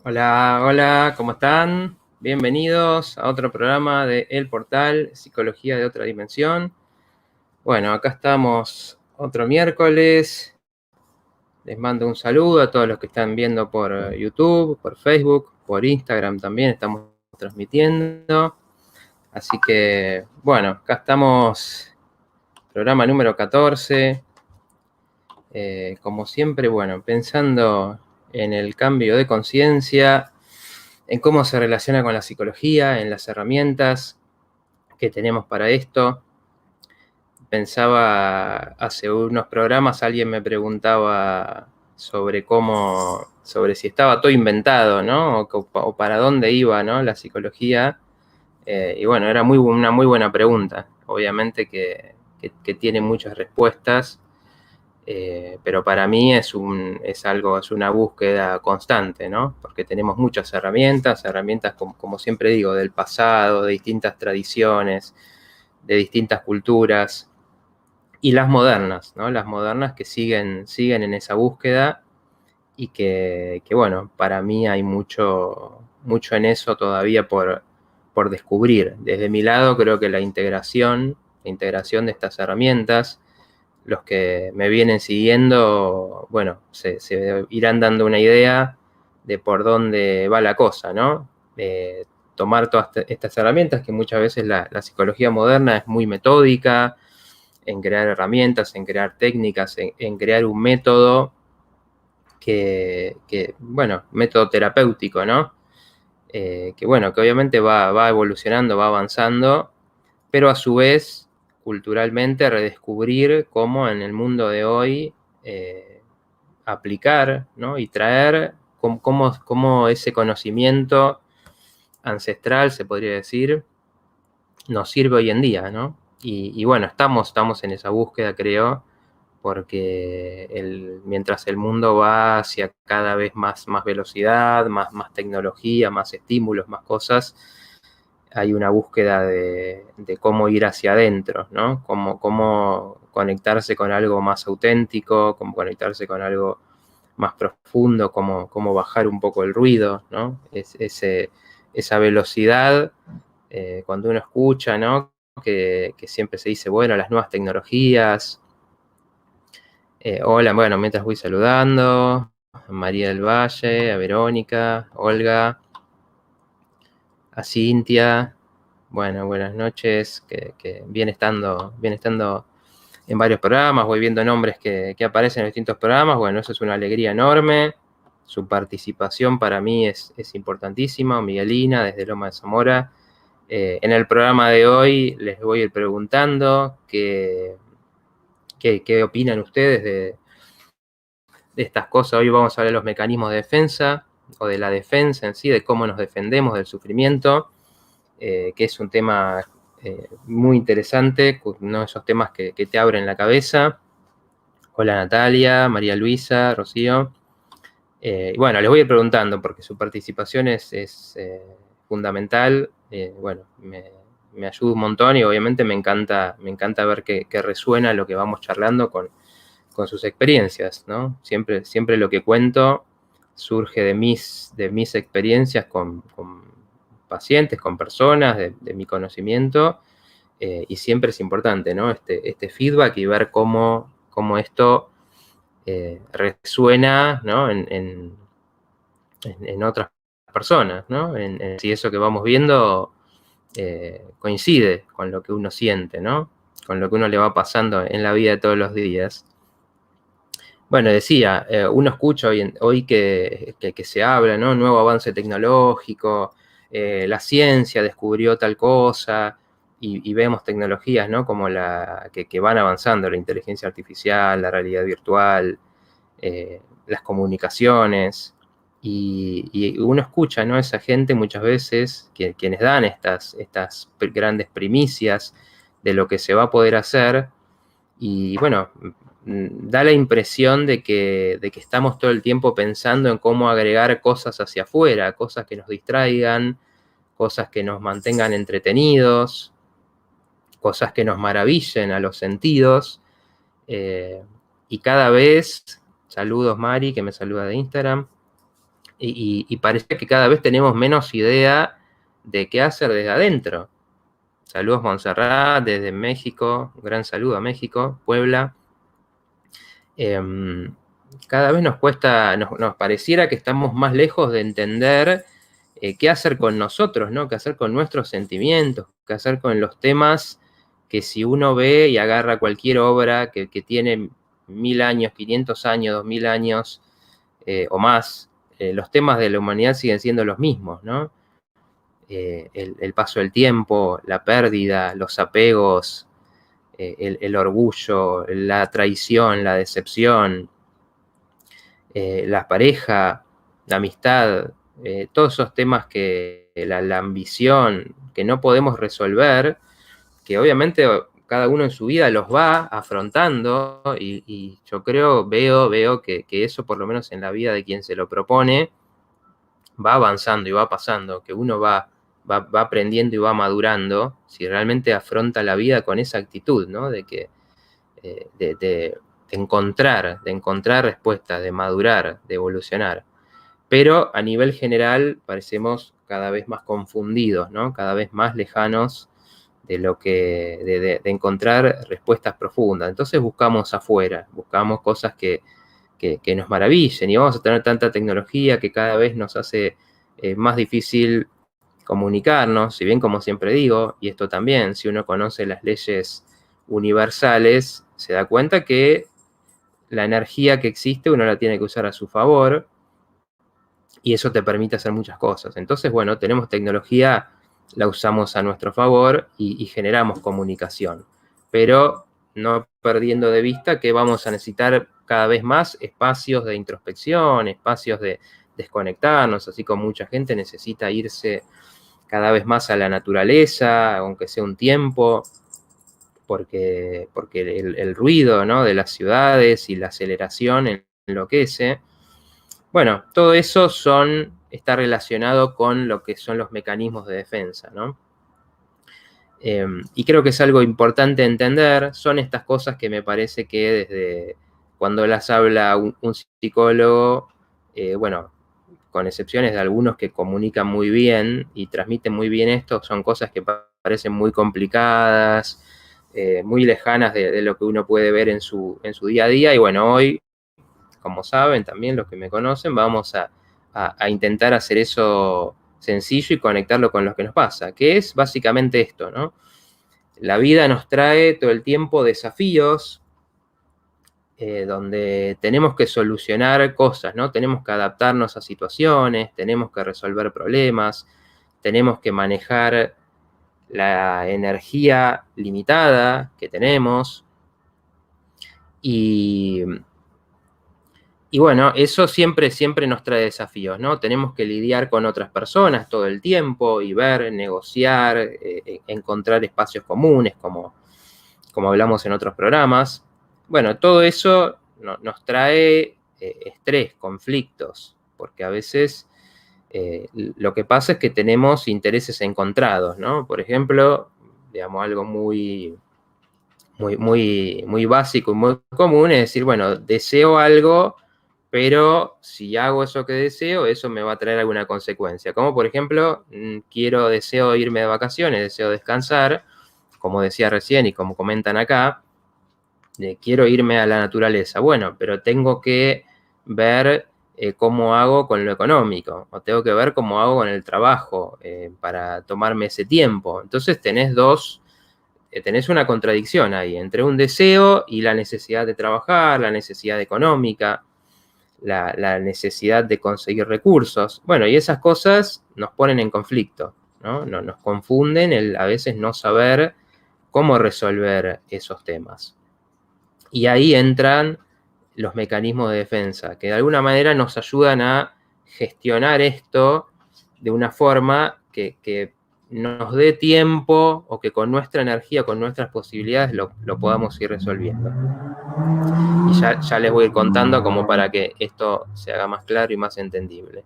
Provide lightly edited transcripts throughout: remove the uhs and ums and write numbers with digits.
Hola, hola, ¿cómo están? Bienvenidos a otro programa de El Portal Psicología de Otra Dimensión. Bueno, acá estamos otro miércoles. Les mando un saludo a todos los que están viendo por YouTube, por Facebook, por Instagram también estamos transmitiendo. Así que, bueno, acá estamos, programa número 14. Como siempre, bueno, pensando en el cambio de conciencia, en cómo se relaciona con la psicología, en las herramientas que tenemos para esto. Pensaba, hace unos programas alguien me preguntaba sobre si estaba todo inventado, ¿no? O para dónde iba, ¿no? La psicología. Y bueno, era una muy buena pregunta. Obviamente que tiene muchas respuestas. Pero para mí es una búsqueda constante, ¿no? Porque tenemos muchas herramientas como siempre digo, del pasado, de distintas tradiciones, de distintas culturas, y las modernas, ¿no? Las modernas que siguen en esa búsqueda y bueno, para mí hay mucho en eso todavía por descubrir. Desde mi lado creo que la integración de estas herramientas, los que me vienen siguiendo, bueno, se irán dando una idea de por dónde va la cosa, ¿no? Tomar todas estas herramientas, que muchas veces la psicología moderna es muy metódica, en crear herramientas, en crear técnicas, en crear un método bueno, método terapéutico, ¿no? Que obviamente va evolucionando, va avanzando, pero a su vez, culturalmente, redescubrir cómo en el mundo de hoy aplicar, ¿no? Y traer cómo ese conocimiento ancestral, se podría decir, nos sirve hoy en día, ¿no? Y bueno, estamos en esa búsqueda, creo, porque mientras el mundo va hacia cada vez más velocidad, más tecnología, más estímulos, más cosas, hay una búsqueda de cómo ir hacia adentro, ¿no? Cómo conectarse con algo más auténtico, cómo conectarse con algo más profundo, cómo bajar un poco el ruido, ¿no? Esa velocidad, cuando uno escucha, ¿no? Que siempre se dice, bueno, las nuevas tecnologías. Hola, bueno, mientras voy saludando, a María del Valle, a Verónica, Olga, a Cintia. Bueno, buenas noches, que viene estando en varios programas, voy viendo nombres que aparecen en distintos programas. Bueno, eso es una alegría enorme. Su participación para mí es importantísima. Miguelina, desde Loma de Zamora. En el programa de hoy les voy a ir preguntando qué opinan ustedes de estas cosas. Hoy vamos a hablar de los mecanismos de defensa, o de la defensa en sí, de cómo nos defendemos del sufrimiento, que es un tema muy interesante, uno de esos temas que te abren la cabeza. Hola Natalia, María Luisa, Rocío. Y bueno, les voy a ir preguntando porque su participación es fundamental. Bueno, me ayuda un montón y obviamente me encanta ver que resuena lo que vamos charlando con sus experiencias, ¿no? Siempre lo que cuento surge de mis experiencias con pacientes, con personas, de mi conocimiento, y siempre es importante, ¿no? Este feedback y ver cómo esto resuena, ¿no? en otras personas, ¿no? Si eso que vamos viendo coincide con lo que uno siente, ¿no? Con lo que uno le va pasando en la vida de todos los días. Bueno, decía, uno escucha hoy que se habla, ¿no? Nuevo avance tecnológico, la ciencia descubrió tal cosa, y vemos tecnologías, ¿no? Como que van avanzando, la inteligencia artificial, la realidad virtual, las comunicaciones, y uno escucha, ¿no? Esa gente muchas veces, quienes dan estas grandes primicias de lo que se va a poder hacer, y bueno, da la impresión de que estamos todo el tiempo pensando en cómo agregar cosas hacia afuera, cosas que nos distraigan, cosas que nos mantengan entretenidos, cosas que nos maravillen a los sentidos. Y cada vez, saludos Mari, que me saluda de Instagram, y parece que cada vez tenemos menos idea de qué hacer desde adentro. Saludos Montserrat, desde México, un gran saludo a México, Puebla. Cada vez nos cuesta, nos pareciera que estamos más lejos de entender qué hacer con nosotros, ¿no? Qué hacer con nuestros sentimientos, qué hacer con los temas que si uno ve y agarra cualquier obra que tiene 1000 años, 500 años, 2000 años o más, los temas de la humanidad siguen siendo los mismos, ¿no? El paso del tiempo, la pérdida, los apegos, el orgullo, la traición, la decepción, la pareja, la amistad, todos esos temas que la ambición, que no podemos resolver, que obviamente cada uno en su vida los va afrontando y yo creo, veo que eso por lo menos en la vida de quien se lo propone, va avanzando y va pasando, que uno va aprendiendo y va madurando, si realmente afronta la vida con esa actitud, ¿no? De que de encontrar respuestas, de madurar, de evolucionar. Pero a nivel general parecemos cada vez más confundidos, ¿no? Cada vez más lejanos de lo que, de encontrar respuestas profundas. Entonces buscamos afuera, buscamos cosas que nos maravillen y vamos a tener tanta tecnología que cada vez nos hace más difícil comunicarnos, si bien como siempre digo, y esto también, si uno conoce las leyes universales, se da cuenta que la energía que existe uno la tiene que usar a su favor y eso te permite hacer muchas cosas. Entonces, bueno, tenemos tecnología, la usamos a nuestro favor y generamos comunicación, pero no perdiendo de vista que vamos a necesitar cada vez más espacios de introspección, espacios de desconectarnos, así como mucha gente necesita irse cada vez más a la naturaleza, aunque sea un tiempo, porque el ruido, ¿no? De las ciudades y la aceleración enloquece. Bueno, todo eso está relacionado con lo que son los mecanismos de defensa, ¿no? Y creo que es algo importante entender, son estas cosas que me parece que desde cuando las habla un psicólogo, bueno, con excepciones de algunos que comunican muy bien y transmiten muy bien esto, son cosas que parecen muy complicadas, muy lejanas de lo que uno puede ver en su día a día. Y bueno, hoy, como saben también los que me conocen, vamos a intentar hacer eso sencillo y conectarlo con lo que nos pasa, que es básicamente esto, ¿no? La vida nos trae todo el tiempo desafíos, donde tenemos que solucionar cosas, ¿no? Tenemos que adaptarnos a situaciones, tenemos que resolver problemas, tenemos que manejar la energía limitada que tenemos y bueno, eso siempre nos trae desafíos, ¿no? Tenemos que lidiar con otras personas todo el tiempo y ver, negociar, encontrar espacios comunes, como hablamos en otros programas. Bueno, todo eso nos trae estrés, conflictos, porque a veces lo que pasa es que tenemos intereses encontrados, ¿no? Por ejemplo, digamos, algo muy básico y muy común es decir, bueno, deseo algo, pero si hago eso que deseo, eso me va a traer alguna consecuencia. Como por ejemplo, deseo irme de vacaciones, deseo descansar, como decía recién y como comentan acá, quiero irme a la naturaleza. Bueno, pero tengo que ver cómo hago con lo económico, o tengo que ver cómo hago con el trabajo para tomarme ese tiempo. Entonces tenés una contradicción ahí entre un deseo y la necesidad de trabajar, la necesidad económica, la necesidad de conseguir recursos. Bueno, y esas cosas nos ponen en conflicto, ¿no? Nos confunden a veces no saber cómo resolver esos temas. Y ahí entran los mecanismos de defensa, que de alguna manera nos ayudan a gestionar esto de una forma que nos dé tiempo o que con nuestra energía, con nuestras posibilidades lo podamos ir resolviendo. Y ya les voy a ir contando como para que esto se haga más claro y más entendible.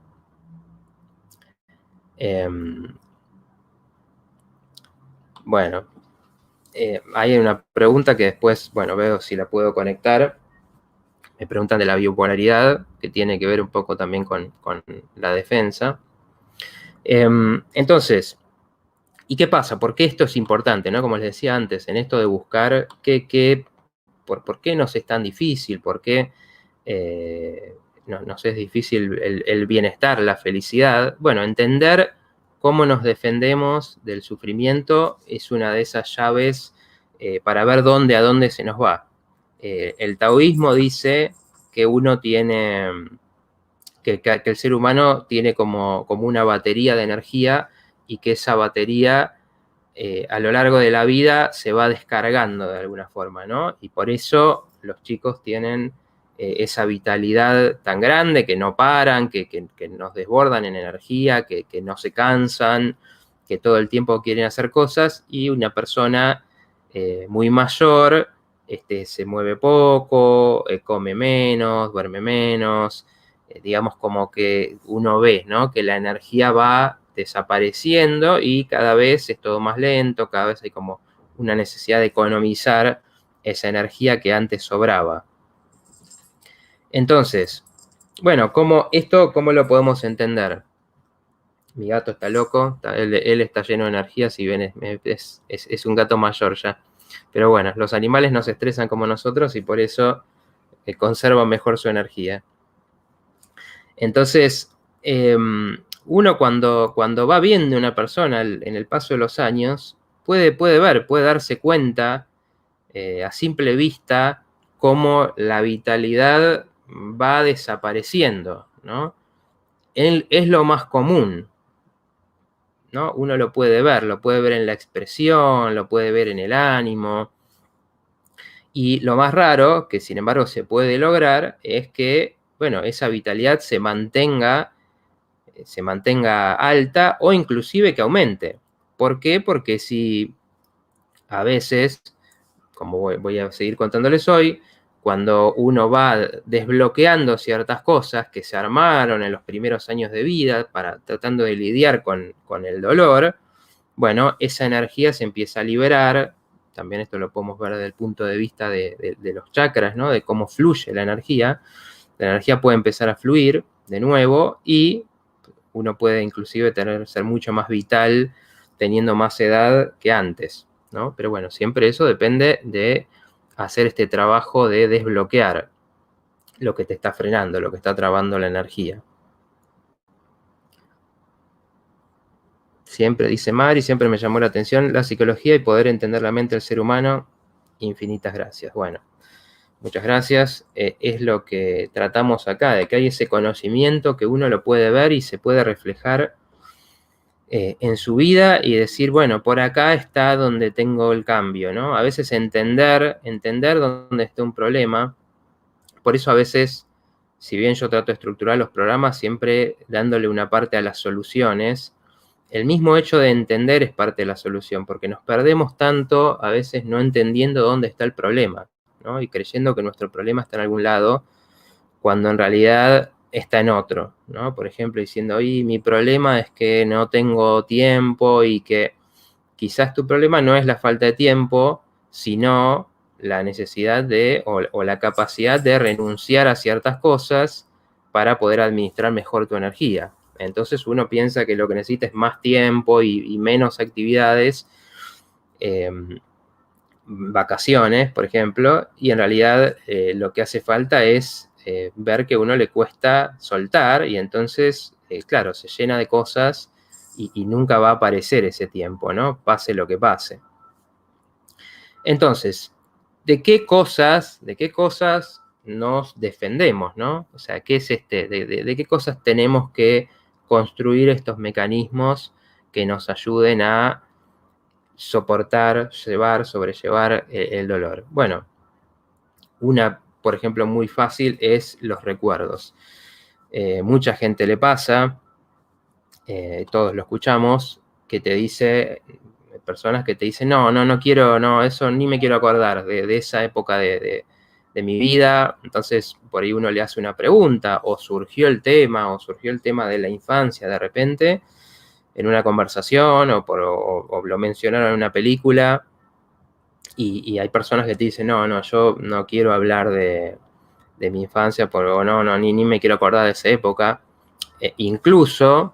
Bueno, hay una pregunta que después, bueno, veo si la puedo conectar, Me preguntan de la bipolaridad, que tiene que ver un poco también con la defensa. Entonces, ¿y qué pasa? ¿Por qué esto es importante, ¿no? Como les decía antes, en esto de buscar por qué nos es tan difícil, por qué nos es difícil el bienestar, la felicidad. Bueno, entender cómo nos defendemos del sufrimiento es una de esas llaves para ver a dónde se nos va. El taoísmo dice que uno tiene, que el ser humano tiene como una batería de energía y que esa batería a lo largo de la vida se va descargando de alguna forma, ¿no? Y por eso los chicos tienen esa vitalidad tan grande, que no paran, que nos desbordan en energía, que no se cansan, que todo el tiempo quieren hacer cosas, y una persona muy mayor se mueve poco, come menos, duerme menos, digamos como que uno ve, ¿no? Que la energía va desapareciendo y cada vez es todo más lento, cada vez hay como una necesidad de economizar esa energía que antes sobraba. Entonces, bueno, ¿cómo lo podemos entender? Mi gato está loco, él está lleno de energía, si ven, es un gato mayor ya. Pero bueno, los animales no se estresan como nosotros y por eso conservan mejor su energía. Entonces, uno cuando va viendo a una persona en el paso de los años, puede darse cuenta a simple vista cómo la vitalidad va desapareciendo, ¿no? Es lo más común, ¿no? Uno lo puede ver en la expresión, lo puede ver en el ánimo. Y lo más raro, que sin embargo se puede lograr, es que, bueno, esa vitalidad se mantenga alta o inclusive que aumente. ¿Por qué? Porque si a veces, como voy a seguir contándoles hoy, cuando uno va desbloqueando ciertas cosas que se armaron en los primeros años de vida tratando de lidiar con el dolor, bueno, esa energía se empieza a liberar. También esto lo podemos ver desde el punto de vista de los chakras, ¿no? De cómo fluye la energía. La energía puede empezar a fluir de nuevo y uno puede inclusive ser mucho más vital teniendo más edad que antes, ¿no? Pero bueno, siempre eso depende de hacer este trabajo de desbloquear lo que te está frenando, lo que está trabando la energía. Siempre, dice Mari, siempre me llamó la atención la psicología y poder entender la mente del ser humano. Infinitas gracias. Bueno, muchas gracias. Es lo que tratamos acá, de que hay ese conocimiento que uno lo puede ver y se puede reflejar en su vida y decir, bueno, por acá está donde tengo el cambio, ¿no? A veces entender dónde está un problema. Por eso a veces, si bien yo trato de estructurar los programas, siempre dándole una parte a las soluciones, el mismo hecho de entender es parte de la solución, porque nos perdemos tanto a veces no entendiendo dónde está el problema, ¿no? Y creyendo que nuestro problema está en algún lado, cuando en realidad está en otro, ¿no? Por ejemplo, diciendo, oye, mi problema es que no tengo tiempo y que quizás tu problema no es la falta de tiempo, sino la necesidad o la capacidad de renunciar a ciertas cosas para poder administrar mejor tu energía. Entonces uno piensa que lo que necesita es más tiempo y menos actividades, vacaciones, por ejemplo, y en realidad lo que hace falta es ver que a uno le cuesta soltar y entonces, claro, se llena de cosas y nunca va a aparecer ese tiempo, ¿no? Pase lo que pase. Entonces, ¿de qué cosas nos defendemos, ¿no? O sea, ¿qué es de qué cosas tenemos que construir estos mecanismos que nos ayuden a soportar, sobrellevar el dolor? Bueno, una, por ejemplo, muy fácil es los recuerdos. Mucha gente le pasa, todos lo escuchamos, que te dice, personas que te dicen, no quiero, no, eso ni me quiero acordar de esa época de mi vida. Entonces, por ahí uno le hace una pregunta, o surgió el tema de la infancia de repente, en una conversación, o lo mencionaron en una película, y hay personas que te dicen, no, yo no quiero hablar de de mi infancia, porque ni me quiero acordar de esa época. Incluso,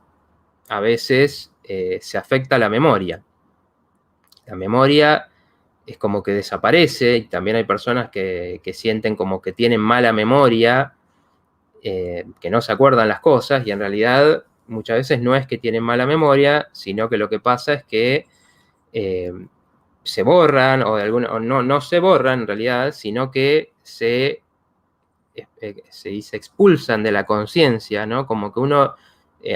a veces, se afecta la memoria. La memoria es como que desaparece, y también hay personas que sienten como que tienen mala memoria, que no se acuerdan las cosas, y en realidad muchas veces no es que tienen mala memoria, sino que lo que pasa es que se borran, o no se borran en realidad, sino que se expulsan de la conciencia, ¿no? Como que uno,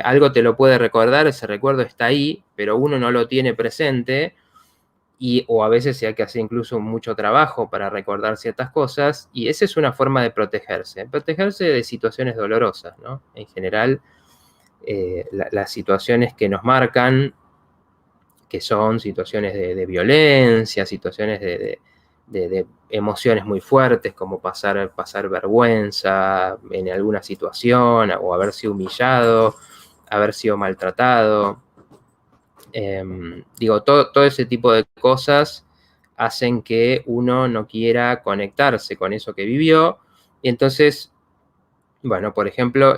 algo te lo puede recordar, ese recuerdo está ahí, pero uno no lo tiene presente, o a veces se hay que hacer incluso mucho trabajo para recordar ciertas cosas, y esa es una forma de protegerse de situaciones dolorosas, ¿no? En general, las situaciones que nos marcan, que son situaciones de violencia, situaciones de emociones muy fuertes, como pasar vergüenza en alguna situación, o haber sido humillado, haber sido maltratado. Todo ese tipo de cosas hacen que uno no quiera conectarse con eso que vivió, y entonces, bueno, por ejemplo,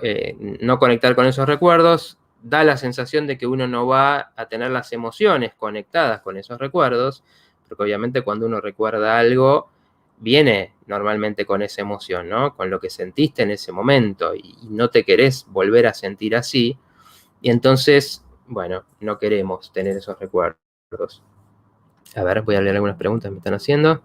no conectar con esos recuerdos da la sensación de que uno no va a tener las emociones conectadas con esos recuerdos, porque obviamente cuando uno recuerda algo, viene normalmente con esa emoción, ¿no? Con lo que sentiste en ese momento, y no te querés volver a sentir así, y entonces, bueno, no queremos tener esos recuerdos. A ver, voy a leer algunas preguntas que me están haciendo.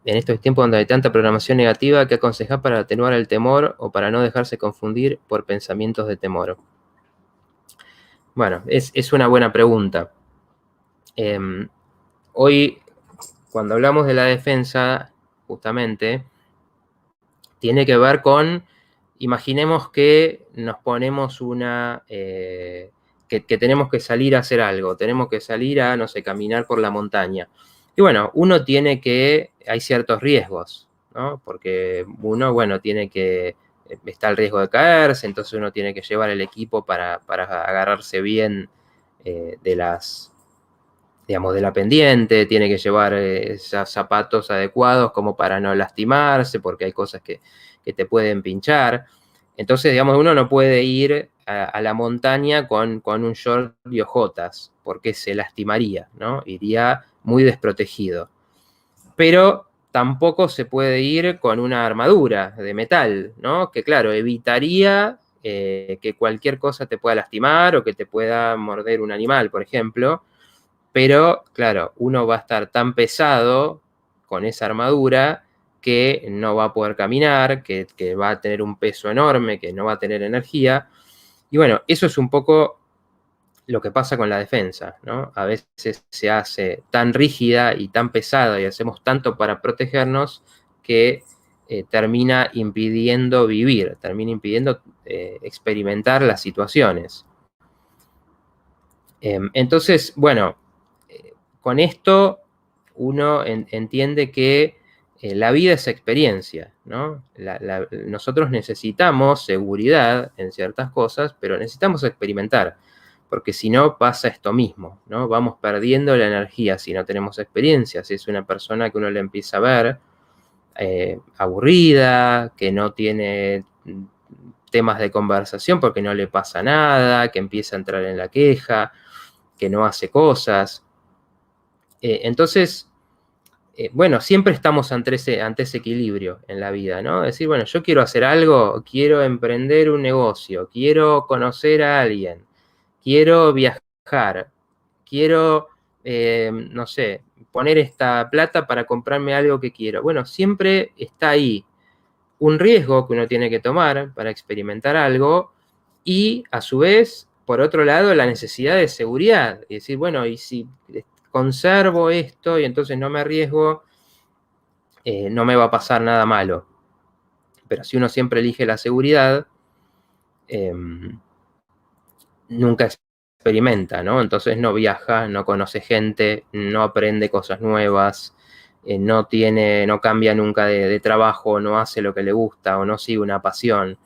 En estos tiempos donde hay tanta programación negativa, ¿qué aconsejás para atenuar el temor o para no dejarse confundir por pensamientos de temor? Bueno, es una buena pregunta. Hoy, cuando hablamos de la defensa, justamente, tiene que ver con, imaginemos que nos ponemos que tenemos que salir a hacer algo, tenemos que salir a, no sé, caminar por la montaña. Y bueno, hay ciertos riesgos, ¿no? Porque uno, bueno, está el riesgo de caerse, entonces uno tiene que llevar el equipo para agarrarse bien de la pendiente, tiene que llevar zapatos adecuados como para no lastimarse, porque hay cosas que te pueden pinchar. Entonces, uno no puede ir a la montaña con un short y ojotas, porque se lastimaría, ¿no? Iría muy desprotegido. Pero tampoco se puede ir con una armadura de metal, ¿no? Que claro, evitaría que cualquier cosa te pueda lastimar o que te pueda morder un animal, por ejemplo. Pero, claro, uno va a estar tan pesado con esa armadura que no va a poder caminar, que va a tener un peso enorme, que no va a tener energía. Y bueno, eso es un poco lo que pasa con la defensa, ¿no? A veces se hace tan rígida y tan pesada y hacemos tanto para protegernos que termina impidiendo vivir, termina impidiendo experimentar las situaciones. Entonces, bueno, con esto uno entiende que la vida es experiencia, ¿no? Nosotros necesitamos seguridad en ciertas cosas, pero necesitamos experimentar, porque si no pasa esto mismo, ¿no? Vamos perdiendo la energía si no tenemos experiencia. Si es una persona que uno le empieza a ver aburrida, que no tiene temas de conversación porque no le pasa nada, que empieza a entrar en la queja, que no hace cosas. Entonces, bueno, siempre estamos ante ese equilibrio en la vida, ¿no? Es decir, bueno, yo quiero hacer algo, quiero emprender un negocio, quiero conocer a alguien, quiero viajar, quiero, no sé, poner esta plata para comprarme algo que quiero. Bueno, siempre está ahí un riesgo que uno tiene que tomar para experimentar algo, y a su vez, por otro lado, la necesidad de seguridad. Es decir, bueno, y si conservo esto y entonces no me arriesgo, no me va a pasar nada malo. Pero si uno siempre elige la seguridad, nunca experimenta, ¿no? Entonces no viaja, no conoce gente, no aprende cosas nuevas, no cambia nunca de trabajo, no hace lo que le gusta o no sigue una pasión.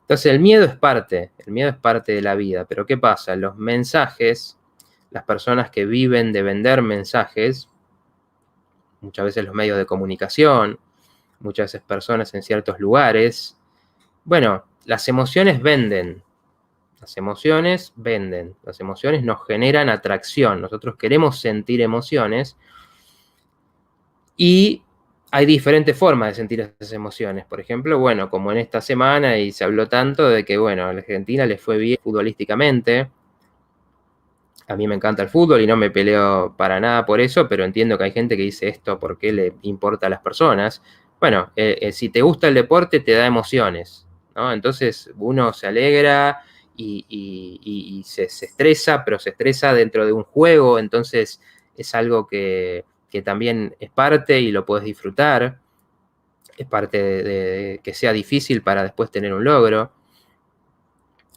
Entonces el miedo es parte de la vida. Pero ¿qué pasa? Los mensajes, las personas que viven de vender mensajes, muchas veces los medios de comunicación, muchas veces personas en ciertos lugares. Bueno, las emociones venden. Las emociones venden. Las emociones nos generan atracción. Nosotros queremos sentir emociones y hay diferentes formas de sentir esas emociones. Por ejemplo, bueno, como en esta semana y se habló tanto de que, bueno, a la Argentina le fue bien futbolísticamente. A mí me encanta el fútbol y no me peleo para nada por eso, pero entiendo que hay gente que dice esto porque le importa a las personas. Bueno, si te gusta el deporte, te da emociones, ¿no? Entonces uno se alegra y se estresa, pero se estresa dentro de un juego, entonces es algo que también es parte y lo puedes disfrutar. Es parte de que sea difícil para después tener un logro.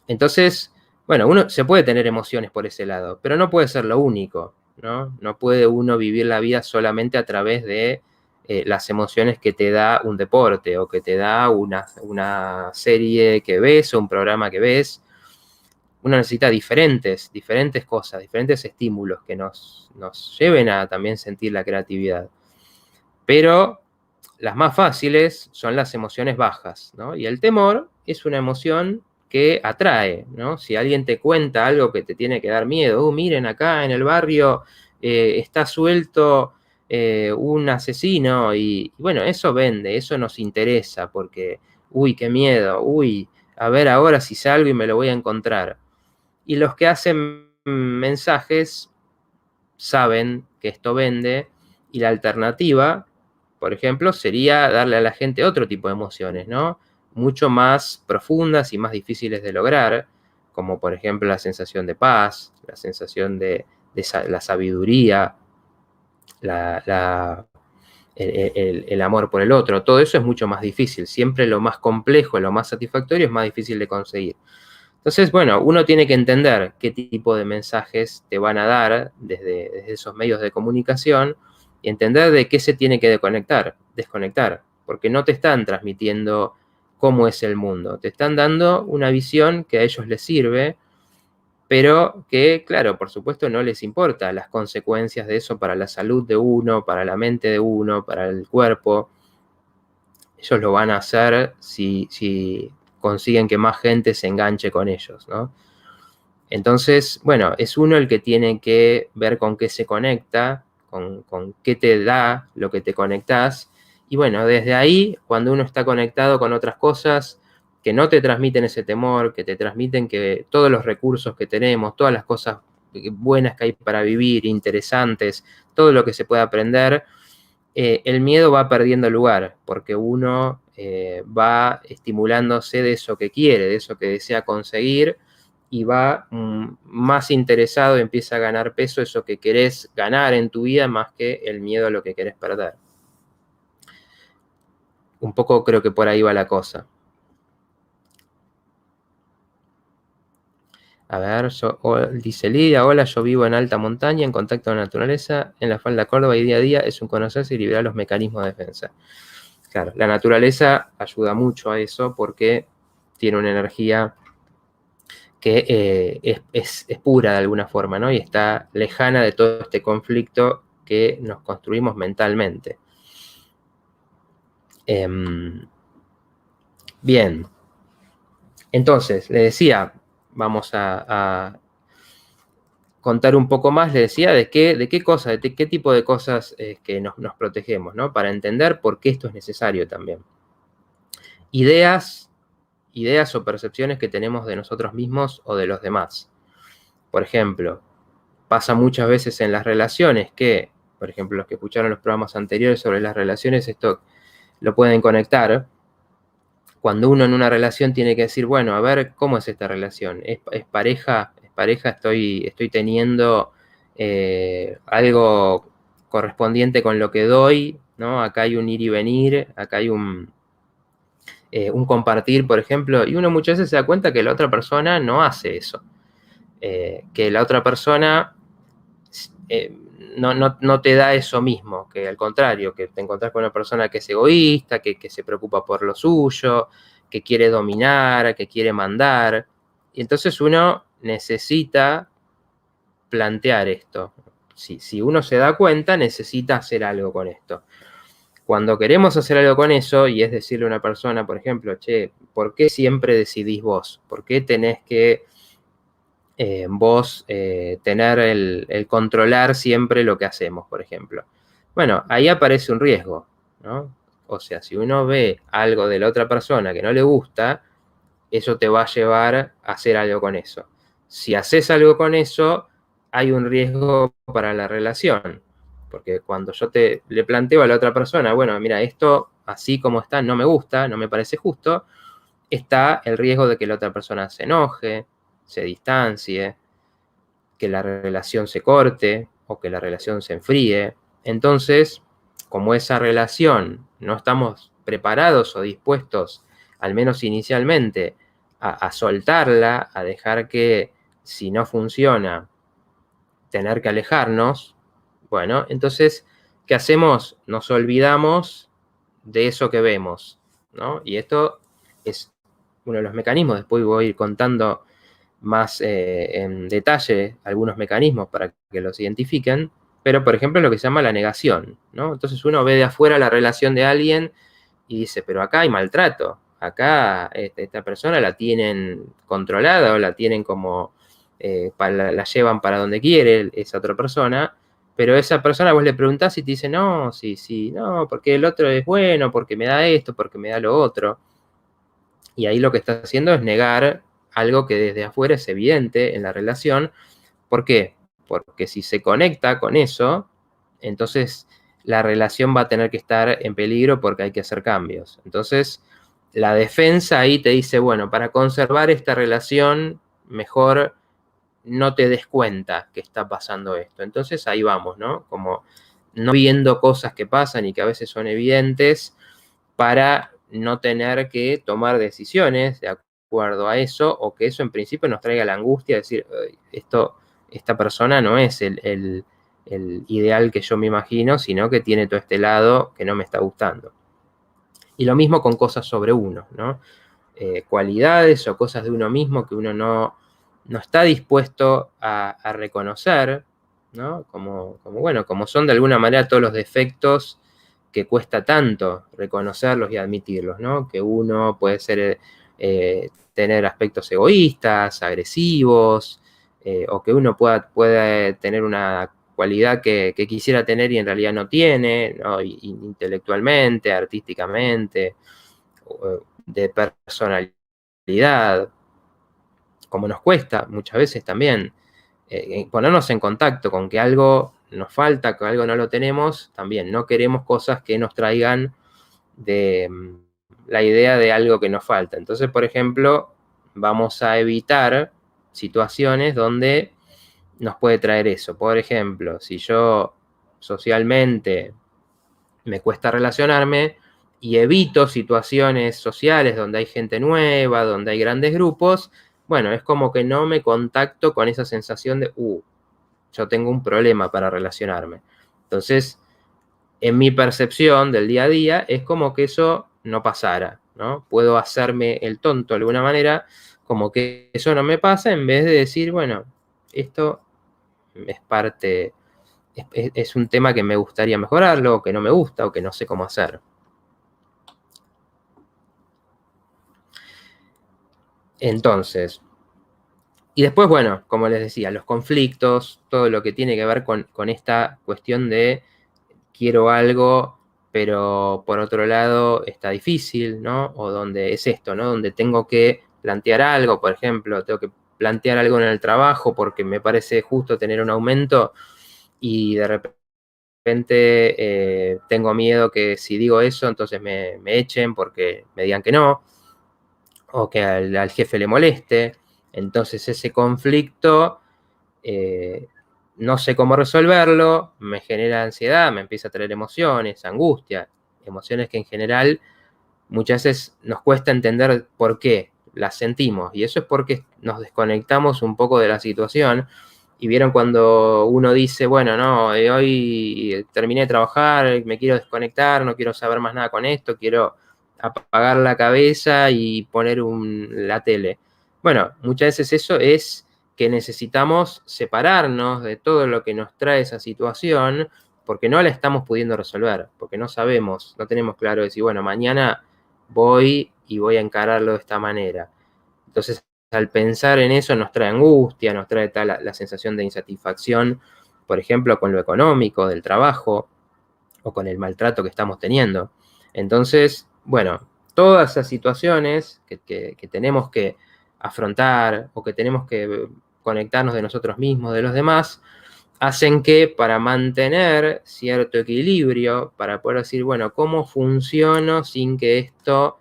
Entonces, bueno, uno se puede tener emociones por ese lado, pero no puede ser lo único, ¿no? No puede uno vivir la vida solamente a través de las emociones que te da un deporte o que te da una serie que ves o un programa que ves. Uno necesita diferentes cosas, diferentes estímulos que nos lleven a también sentir la creatividad. Pero las más fáciles son las emociones bajas, ¿no? Y el temor es una emoción que atrae, ¿no? Si alguien te cuenta algo que te tiene que dar miedo, miren acá en el barrio está suelto un asesino y bueno, eso vende, eso nos interesa porque, uy, qué miedo, uy, a ver ahora si salgo y me lo voy a encontrar. Y los que hacen mensajes saben que esto vende y la alternativa, por ejemplo, sería darle a la gente otro tipo de emociones, ¿no? Mucho más profundas y más difíciles de lograr, como por ejemplo la sensación de paz, la sensación de la sabiduría, el amor por el otro. Todo eso es mucho más difícil. Siempre lo más complejo, lo más satisfactorio es más difícil de conseguir. Entonces, bueno, uno tiene que entender qué tipo de mensajes te van a dar desde esos medios de comunicación y entender de qué se tiene que desconectar, porque no te están transmitiendo cómo es el mundo, te están dando una visión que a ellos les sirve, pero que, claro, por supuesto no les importa las consecuencias de eso para la salud de uno, para la mente de uno, para el cuerpo. Ellos lo van a hacer si consiguen que más gente se enganche con ellos, ¿no? Entonces, bueno, es uno el que tiene que ver con qué se conecta, con qué te da lo que te conectás. Y bueno, desde ahí, cuando uno está conectado con otras cosas que no te transmiten ese temor, que te transmiten que todos los recursos que tenemos, todas las cosas buenas que hay para vivir, interesantes, todo lo que se puede aprender, el miedo va perdiendo lugar, porque uno va estimulándose de eso que quiere, de eso que desea conseguir, y va más interesado, empieza a ganar peso eso que querés ganar en tu vida más que el miedo a lo que querés perder. Un poco creo que por ahí va la cosa. A ver, dice Lidia, hola, yo vivo en alta montaña, en contacto con la naturaleza, en la falda de Córdoba y día a día es un conocerse y liberar los mecanismos de defensa. Claro, la naturaleza ayuda mucho a eso porque tiene una energía que es pura de alguna forma, ¿no? Y está lejana de todo este conflicto que nos construimos mentalmente. Bien. Entonces, le decía, vamos a contar un poco más, le decía, de qué cosas, de qué tipo de cosas que nos protegemos, ¿no? Para entender por qué esto es necesario también. Ideas o percepciones que tenemos de nosotros mismos o de los demás. Por ejemplo, pasa muchas veces en las relaciones que, por ejemplo, los que escucharon los programas anteriores sobre las relaciones, esto lo pueden conectar. Cuando uno en una relación tiene que decir, bueno, a ver, ¿cómo es esta relación? ¿Es pareja? ¿Es pareja? ¿Estoy teniendo algo correspondiente con lo que doy? ¿No? Acá hay un ir y venir, acá hay un compartir, por ejemplo, y uno muchas veces se da cuenta que la otra persona no hace eso. Que la otra persona no te da eso mismo, que al contrario, que te encontrás con una persona que es egoísta, que se preocupa por lo suyo, que quiere dominar, que quiere mandar. Y entonces uno necesita plantear esto. Si uno se da cuenta, necesita hacer algo con esto. Cuando queremos hacer algo con eso, y es decirle a una persona, por ejemplo, che, ¿por qué siempre decidís vos? ¿Por qué tenés que vos tener el controlar siempre lo que hacemos, por ejemplo? Bueno, ahí aparece un riesgo, ¿no? O sea, si uno ve algo de la otra persona que no le gusta, eso te va a llevar a hacer algo con eso. Si haces algo con eso, hay un riesgo para la relación. Porque cuando yo le planteo a la otra persona, bueno, mira, esto así como está no me gusta, no me parece justo, está el riesgo de que la otra persona se enoje, se distancie, que la relación se corte o que la relación se enfríe. Entonces, como esa relación no estamos preparados o dispuestos, al menos inicialmente, a soltarla, a dejar que si no funciona, tener que alejarnos, bueno, entonces, ¿qué hacemos? Nos olvidamos de eso que vemos, ¿no? Y esto es uno de los mecanismos, después voy a ir contando más en detalle algunos mecanismos para que los identifiquen, pero por ejemplo lo que se llama la negación, ¿no? Entonces uno ve de afuera la relación de alguien y dice, pero acá hay maltrato, acá esta persona la tienen controlada o la tienen como, la llevan para donde quiere esa otra persona, pero esa persona vos le preguntás y te dice, no, sí, sí, no, porque el otro es bueno, porque me da esto, porque me da lo otro. Y ahí lo que está haciendo es negar algo que desde afuera es evidente en la relación. ¿Por qué? Porque si se conecta con eso, entonces la relación va a tener que estar en peligro porque hay que hacer cambios. Entonces, la defensa ahí te dice, bueno, para conservar esta relación, mejor no te des cuenta que está pasando esto. Entonces ahí vamos, ¿no? Como no viendo cosas que pasan y que a veces son evidentes para no tener que tomar decisiones de acuerdo a eso, o que eso en principio nos traiga la angustia de decir, esta persona no es el ideal que yo me imagino, sino que tiene todo este lado que no me está gustando. Y lo mismo con cosas sobre uno, ¿no? Cualidades o cosas de uno mismo que uno no está dispuesto a reconocer, ¿no? Bueno, como son de alguna manera todos los defectos que cuesta tanto reconocerlos y admitirlos, ¿no? Que uno puede ser, tener aspectos egoístas, agresivos, o que uno pueda tener una cualidad que quisiera tener y en realidad no tiene, ¿no? Intelectualmente, artísticamente, de personalidad, como nos cuesta muchas veces también ponernos en contacto con que algo nos falta, que algo no lo tenemos, también no queremos cosas que nos traigan de la idea de algo que nos falta. Entonces, por ejemplo, vamos a evitar situaciones donde nos puede traer eso. Por ejemplo, si yo socialmente me cuesta relacionarme y evito situaciones sociales donde hay gente nueva, donde hay grandes grupos, bueno, es como que no me contacto con esa sensación de, yo tengo un problema para relacionarme. Entonces, en mi percepción del día a día, es como que eso no pasara, ¿no? Puedo hacerme el tonto de alguna manera, como que eso no me pasa, en vez de decir, bueno, esto es parte, es un tema que me gustaría mejorarlo, o que no me gusta, o que no sé cómo hacer. Entonces, y después, bueno, como les decía, los conflictos, todo lo que tiene que ver con esta cuestión de quiero algo, pero por otro lado está difícil, ¿no? O donde es esto, ¿no? Donde tengo que plantear algo, por ejemplo, tengo que plantear algo en el trabajo porque me parece justo tener un aumento y de repente tengo miedo que si digo eso, entonces me echen porque me digan que no, o que al jefe le moleste. Entonces ese conflicto no sé cómo resolverlo, me genera ansiedad, me empieza a traer emociones, angustia, emociones que en general muchas veces nos cuesta entender por qué las sentimos. Y eso es porque nos desconectamos un poco de la situación. Y vieron cuando uno dice, bueno, no, hoy terminé de trabajar, me quiero desconectar, no quiero saber más nada con esto, quiero apagar la cabeza y poner la tele. Bueno, muchas veces eso es que necesitamos separarnos de todo lo que nos trae esa situación, porque no la estamos pudiendo resolver, porque no sabemos, no tenemos claro decir, bueno, mañana voy y voy a encararlo de esta manera. Entonces, al pensar en eso nos trae angustia, nos trae la sensación de insatisfacción, por ejemplo, con lo económico, del trabajo, o con el maltrato que estamos teniendo. Entonces, bueno, todas esas situaciones que tenemos que afrontar o que tenemos que conectarnos de nosotros mismos, de los demás, hacen que para mantener cierto equilibrio, para poder decir, bueno, ¿cómo funciono sin que esto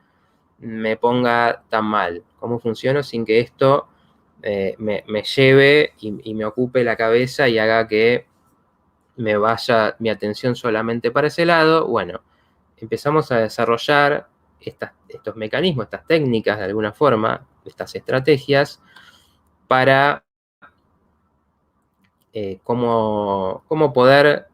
me ponga tan mal? ¿Cómo funciono sin que esto me lleve y me ocupe la cabeza y haga que me vaya mi atención solamente para ese lado? Bueno, empezamos a desarrollar estos mecanismos, estas técnicas de alguna forma, estas estrategias para cómo poder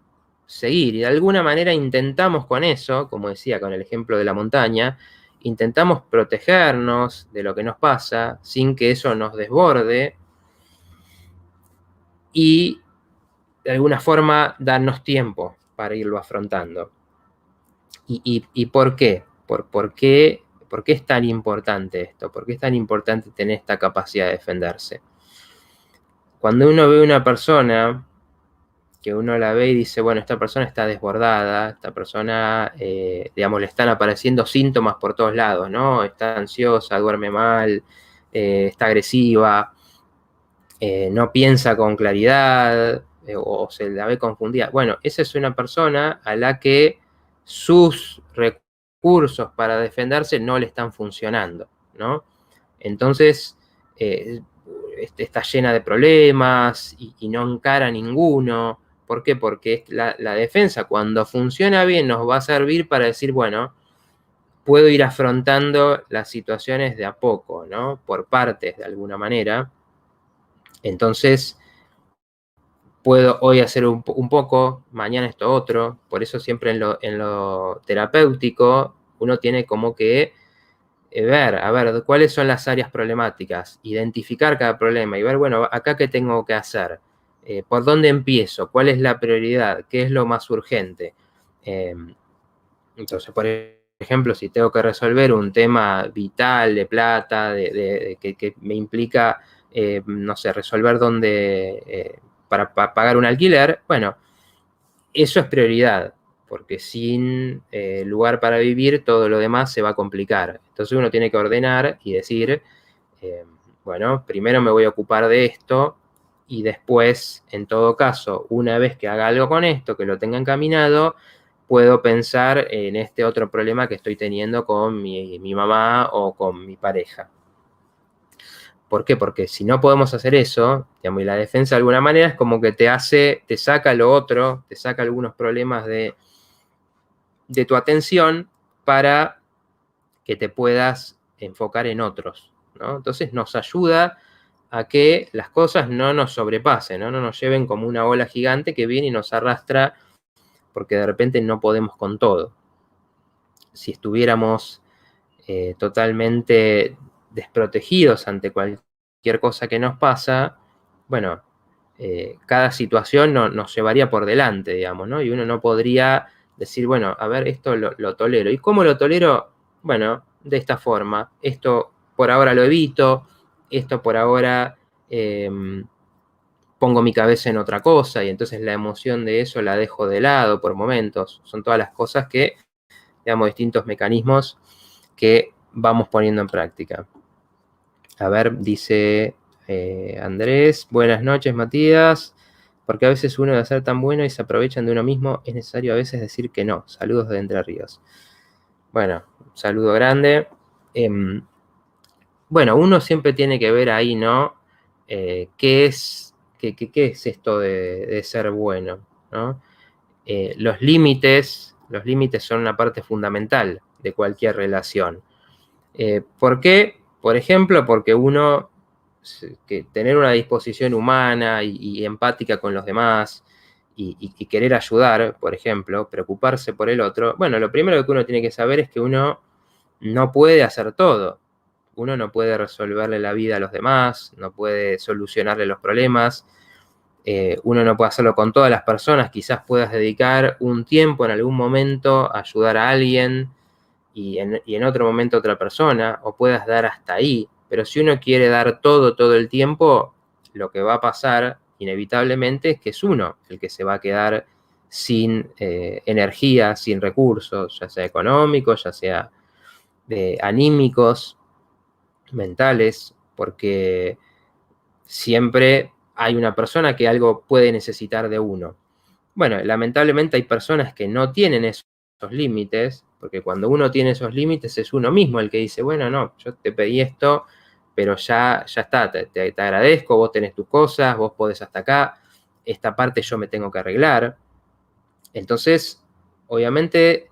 seguir. Y de alguna manera intentamos con eso, como decía con el ejemplo de la montaña, intentamos protegernos de lo que nos pasa sin que eso nos desborde y de alguna forma darnos tiempo para irlo afrontando. ¿Y por qué? ¿Por qué es tan importante esto? ¿Por qué es tan importante tener esta capacidad de defenderse? Cuando uno ve una persona, que uno la ve y dice, bueno, esta persona está desbordada, esta persona, digamos, le están apareciendo síntomas por todos lados, ¿no? Está ansiosa, duerme mal, está agresiva, no piensa con claridad, o se la ve confundida. Bueno, esa es una persona a la que sus recursos para defenderse no le están funcionando, ¿no? Entonces, está llena de problemas y no encara ninguno. ¿Por qué? Porque la defensa, cuando funciona bien, nos va a servir para decir, bueno, puedo ir afrontando las situaciones de a poco, ¿no? Por partes, de alguna manera. Entonces, puedo hoy hacer un poco, mañana esto otro. Por eso siempre en lo terapéutico uno tiene como que ver, a ver, cuáles son las áreas problemáticas, identificar cada problema y ver, bueno, acá qué tengo que hacer, por dónde empiezo, cuál es la prioridad, qué es lo más urgente. Entonces, por ejemplo, si tengo que resolver un tema vital de plata, que me implica, no sé, resolver dónde, para pagar un alquiler, bueno, eso es prioridad, porque sin lugar para vivir, todo lo demás se va a complicar. Entonces uno tiene que ordenar y decir, bueno, primero me voy a ocupar de esto y después, en todo caso, una vez que haga algo con esto, que lo tenga encaminado, puedo pensar en este otro problema que estoy teniendo con mi mamá o con mi pareja. ¿Por qué? Porque si no podemos hacer eso, digamos, y la defensa de alguna manera es como que te saca lo otro, te saca algunos problemas de tu atención para que te puedas enfocar en otros, ¿no? Entonces nos ayuda a que las cosas no nos sobrepasen, ¿no? No nos lleven como una ola gigante que viene y nos arrastra porque de repente no podemos con todo. Si estuviéramos totalmente desprotegidos ante cualquier cosa que nos pasa, bueno, cada situación nos llevaría por delante, digamos, ¿no? Y uno no podría decir, bueno, a ver, esto lo tolero. ¿Y cómo lo tolero? Bueno, de esta forma. Esto por ahora lo evito, esto por ahora pongo mi cabeza en otra cosa y entonces la emoción de eso la dejo de lado por momentos. Son todas las cosas que, digamos, distintos mecanismos que vamos poniendo en práctica. A ver, dice Andrés, buenas noches, Matías. Porque a veces uno de ser tan bueno y se aprovechan de uno mismo, es necesario a veces decir que no. Saludos de Entre Ríos. Bueno, un saludo grande. Bueno, uno siempre tiene que ver ahí, ¿no? ¿Qué es esto de ser bueno, ¿no? Los límites son una parte fundamental de cualquier relación. ¿Por qué? Por ejemplo, porque uno, tener una disposición humana y empática con los demás y querer ayudar, por ejemplo, preocuparse por el otro, bueno, lo primero que uno tiene que saber es que uno no puede hacer todo. Uno no puede resolverle la vida a los demás, no puede solucionarle los problemas. Uno no puede hacerlo con todas las personas, quizás puedas dedicar un tiempo en algún momento a ayudar a alguien y en otro momento a otra persona, o puedas dar hasta ahí. Pero si uno quiere dar todo el tiempo, lo que va a pasar inevitablemente es que es uno el que se va a quedar sin energía, sin recursos, ya sea económicos, ya sea anímicos, mentales, porque siempre hay una persona que algo puede necesitar de uno. Bueno, lamentablemente hay personas que no tienen esos límites, porque cuando uno tiene esos límites es uno mismo el que dice, bueno, no, yo te pedí esto, pero ya está, te agradezco, vos tenés tus cosas, vos podés hasta acá, esta parte yo me tengo que arreglar. Entonces, obviamente,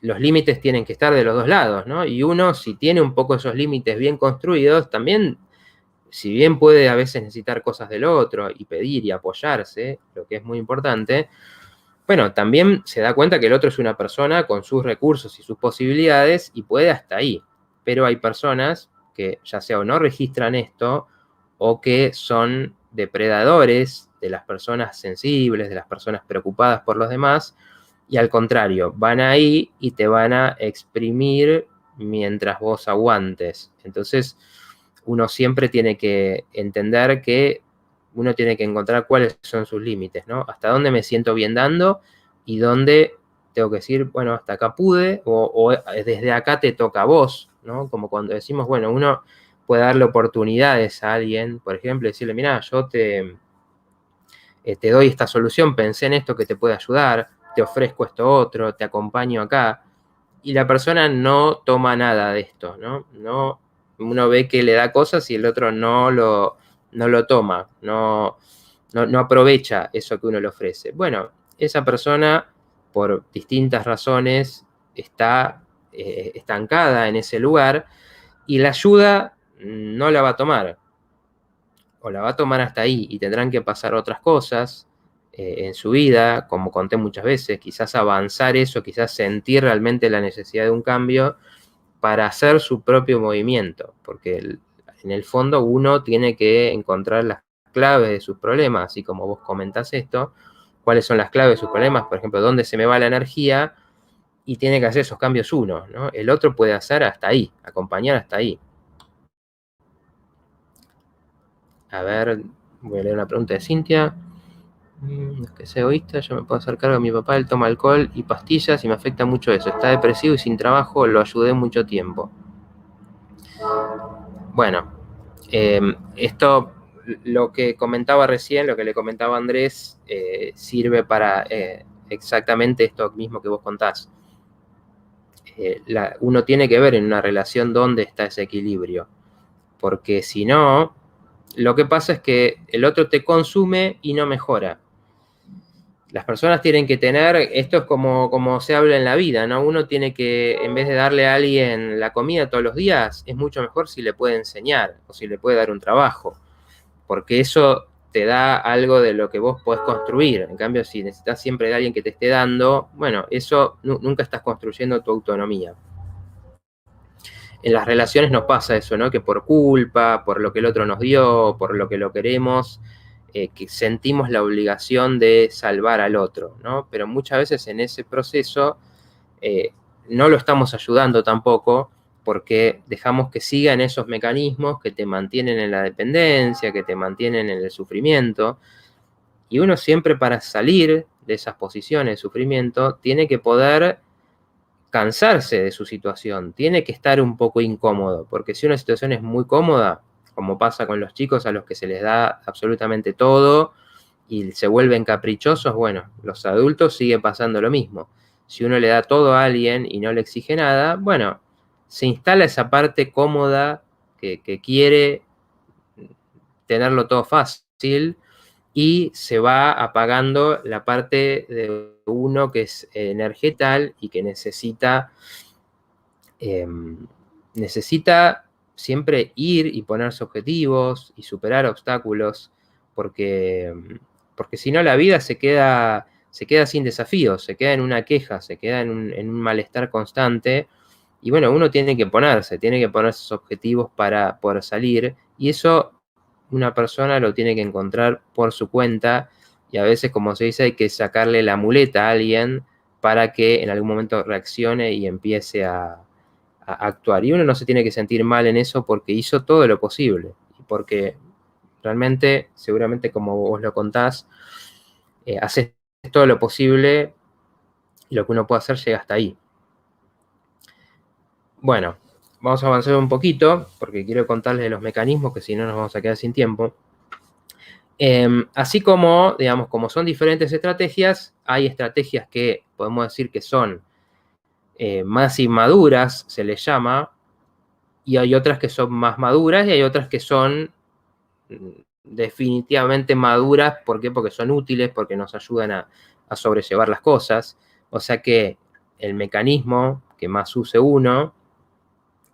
los límites tienen que estar de los dos lados, ¿no? Y uno, si tiene un poco esos límites bien construidos, también, si bien puede a veces necesitar cosas del otro y pedir y apoyarse, lo que es muy importante, bueno, también se da cuenta que el otro es una persona con sus recursos y sus posibilidades y puede hasta ahí. Pero hay personas que ya sea o no registran esto o que son depredadores de las personas sensibles, de las personas preocupadas por los demás, y al contrario, van ahí y te van a exprimir mientras vos aguantes. Entonces, uno siempre tiene que entender que uno tiene que encontrar cuáles son sus límites, ¿no? Hasta dónde me siento bien dando y dónde tengo que decir, bueno, hasta acá pude, o desde acá te toca a vos, ¿no? Como cuando decimos, bueno, uno puede darle oportunidades a alguien, por ejemplo, decirle, mira, yo te doy esta solución, pensé en esto que te puede ayudar, te ofrezco esto otro, te acompaño acá, y la persona no toma nada de esto, ¿no? No, uno ve que le da cosas y el otro no lo toma, no aprovecha eso que uno le ofrece. Bueno, esa persona, por distintas razones, está estancada en ese lugar y la ayuda no la va a tomar, o la va a tomar hasta ahí y tendrán que pasar otras cosas en su vida, como conté muchas veces, quizás avanzar eso, quizás sentir realmente la necesidad de un cambio para hacer su propio movimiento, porque en el fondo uno tiene que encontrar las claves de sus problemas, así como vos comentás esto, cuáles son las claves de sus problemas, por ejemplo, dónde se me va la energía, y tiene que hacer esos cambios uno, ¿no? El otro puede hacer hasta ahí, acompañar hasta ahí. A ver, voy a leer una pregunta de Cintia. Es que sea egoísta, yo me puedo hacer cargo de mi papá, él toma alcohol y pastillas y me afecta mucho eso. Está depresivo y sin trabajo, lo ayudé mucho tiempo. Bueno, esto, lo que comentaba recién, lo que le comentaba Andrés, sirve para exactamente esto mismo que vos contás. Uno tiene que ver en una relación dónde está ese equilibrio, porque si no, lo que pasa es que el otro te consume y no mejora. Las personas tienen que tener, esto es como se habla en la vida, ¿no? Uno tiene que, en vez de darle a alguien la comida todos los días, es mucho mejor si le puede enseñar o si le puede dar un trabajo, porque eso te da algo de lo que vos podés construir. En cambio, si necesitas siempre de alguien que te esté dando, bueno, eso nunca estás construyendo tu autonomía. En las relaciones nos pasa eso, ¿no? Que por culpa, por lo que el otro nos dio, por lo que lo queremos, que sentimos la obligación de salvar al otro, ¿no? Pero muchas veces en ese proceso no lo estamos ayudando tampoco, porque dejamos que sigan esos mecanismos que te mantienen en la dependencia, que te mantienen en el sufrimiento, y uno siempre, para salir de esas posiciones de sufrimiento, tiene que poder cansarse de su situación, tiene que estar un poco incómodo, porque si una situación es muy cómoda, como pasa con los chicos a los que se les da absolutamente todo y se vuelven caprichosos, bueno, los adultos sigue pasando lo mismo. Si uno le da todo a alguien y no le exige nada, bueno, se instala esa parte cómoda que quiere tenerlo todo fácil, y se va apagando la parte de uno que es energetal y que necesita siempre ir y ponerse objetivos y superar obstáculos, porque si no la vida se queda sin desafíos, se queda en una queja, se queda en un malestar constante. Y bueno, uno tiene que ponerse esos objetivos para poder salir, y eso una persona lo tiene que encontrar por su cuenta, y a veces, como se dice, hay que sacarle la muleta a alguien para que en algún momento reaccione y empiece a actuar. Y uno no se tiene que sentir mal en eso porque hizo todo lo posible, y porque realmente, seguramente como vos lo contás, haces todo lo posible y lo que uno puede hacer llega hasta ahí. Bueno, vamos a avanzar un poquito porque quiero contarles de los mecanismos, que si no nos vamos a quedar sin tiempo. Así como, digamos, como son diferentes estrategias, hay estrategias que podemos decir que son más inmaduras, se les llama, y hay otras que son más maduras, y hay otras que son definitivamente maduras. ¿Por qué? Porque son útiles, porque nos ayudan a sobrellevar las cosas. O sea que el mecanismo que más use uno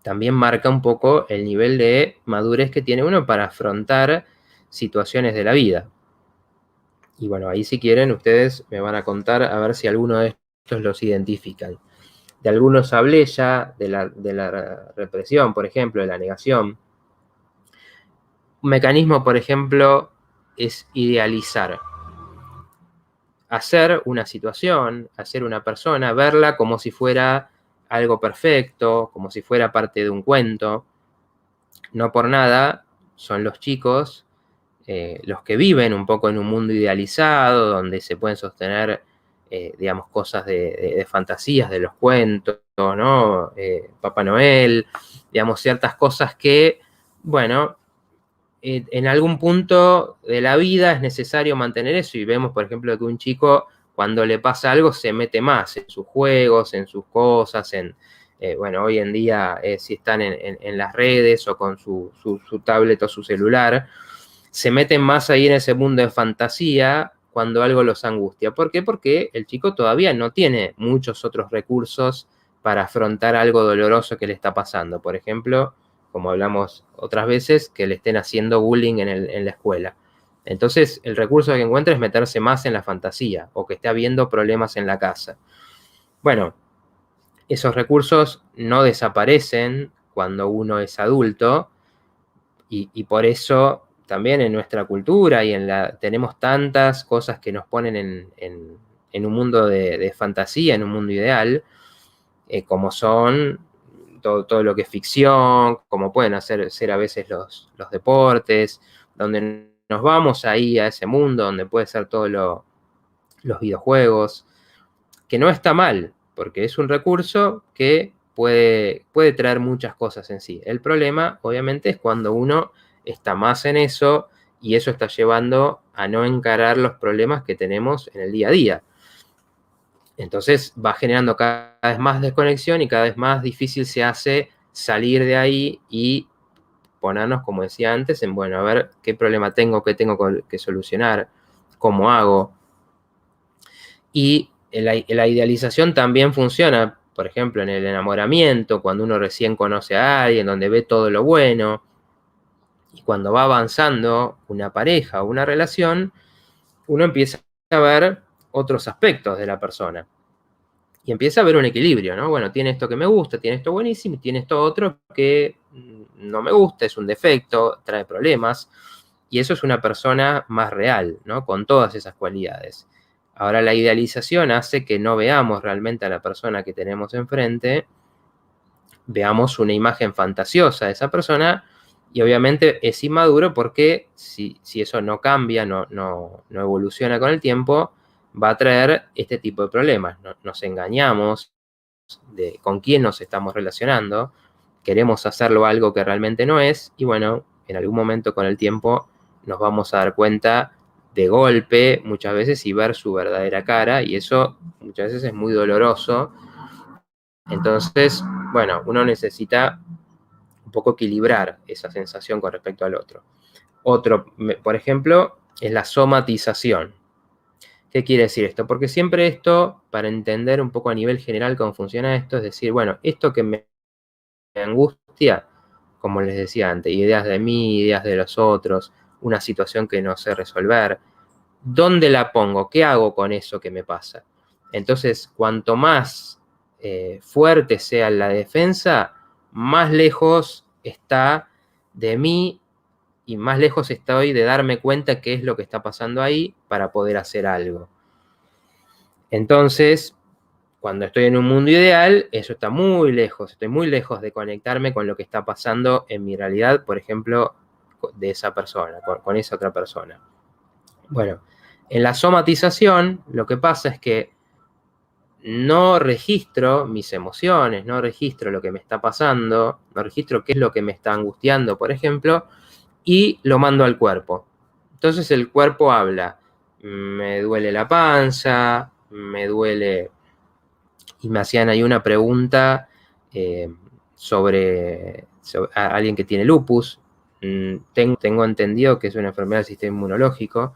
también marca un poco el nivel de madurez que tiene uno para afrontar situaciones de la vida. Y bueno, ahí si quieren ustedes me van a contar a ver si alguno de estos los identifican. De algunos hablé ya, de la represión, por ejemplo, de la negación. Un mecanismo, por ejemplo, es idealizar. Hacer una situación, hacer una persona, verla como si fuera algo perfecto, como si fuera parte de un cuento. No por nada son los chicos los que viven un poco en un mundo idealizado, donde se pueden sostener, digamos, cosas de fantasías, de los cuentos, ¿no? Papá Noel, digamos, ciertas cosas que, bueno, en algún punto de la vida es necesario mantener eso, y vemos, por ejemplo, que un chico, cuando le pasa algo, se mete más en sus juegos, en sus cosas, bueno, hoy en día, si están en las redes o con su tablet o su celular, se meten más ahí en ese mundo de fantasía cuando algo los angustia. ¿Por qué? Porque el chico todavía no tiene muchos otros recursos para afrontar algo doloroso que le está pasando. Por ejemplo, como hablamos otras veces, que le estén haciendo bullying en la escuela. Entonces, el recurso que encuentra es meterse más en la fantasía, o que esté habiendo problemas en la casa. Bueno, esos recursos no desaparecen cuando uno es adulto, y por eso también en nuestra cultura tenemos tantas cosas que nos ponen en un mundo de fantasía, en un mundo ideal, como son todo lo que es ficción, como pueden ser a veces los deportes, donde nos vamos ahí a ese mundo, donde puede ser todos los videojuegos, que no está mal, porque es un recurso que puede traer muchas cosas en sí. El problema, obviamente, es cuando uno está más en eso, y eso está llevando a no encarar los problemas que tenemos en el día a día. Entonces va generando cada vez más desconexión, y cada vez más difícil se hace salir de ahí y ponernos, como decía antes, en, bueno, a ver qué problema tengo, qué tengo que solucionar, cómo hago. Y la idealización también funciona, por ejemplo, en el enamoramiento, cuando uno recién conoce a alguien, donde ve todo lo bueno, y cuando va avanzando una pareja o una relación, uno empieza a ver otros aspectos de la persona. Y empieza a haber un equilibrio, ¿no? Bueno, tiene esto que me gusta, tiene esto buenísimo, y tiene esto otro que no me gusta, es un defecto, trae problemas. Y eso es una persona más real, ¿no? Con todas esas cualidades. Ahora, la idealización hace que no veamos realmente a la persona que tenemos enfrente, veamos una imagen fantasiosa de esa persona, y obviamente es inmaduro porque si eso no cambia, no evoluciona con el tiempo, va a traer este tipo de problemas. Nos engañamos de con quién nos estamos relacionando, queremos hacerlo algo que realmente no es, y bueno, en algún momento con el tiempo nos vamos a dar cuenta de golpe muchas veces y ver su verdadera cara, y eso muchas veces es muy doloroso. Entonces, bueno, uno necesita un poco equilibrar esa sensación con respecto al otro. Otro, por ejemplo, es la somatización. ¿Qué quiere decir esto? Porque siempre esto, para entender un poco a nivel general cómo funciona esto, es decir, bueno, esto que me angustia, como les decía antes, ideas de mí, ideas de los otros, una situación que no sé resolver, ¿dónde la pongo? ¿Qué hago con eso que me pasa? Entonces, cuanto más fuerte sea la defensa, más lejos está de mí y más lejos estoy de darme cuenta qué es lo que está pasando ahí para poder hacer algo. Entonces, cuando estoy en un mundo ideal, eso está muy lejos, estoy muy lejos de conectarme con lo que está pasando en mi realidad, por ejemplo, de esa persona, con esa otra persona. Bueno, en la somatización lo que pasa es que no registro mis emociones, no registro lo que me está pasando, no registro qué es lo que me está angustiando, por ejemplo, y lo mando al cuerpo. Entonces el cuerpo habla, me duele la panza, me duele, y me hacían ahí una pregunta sobre a alguien que tiene lupus. Tengo entendido que es una enfermedad del sistema inmunológico.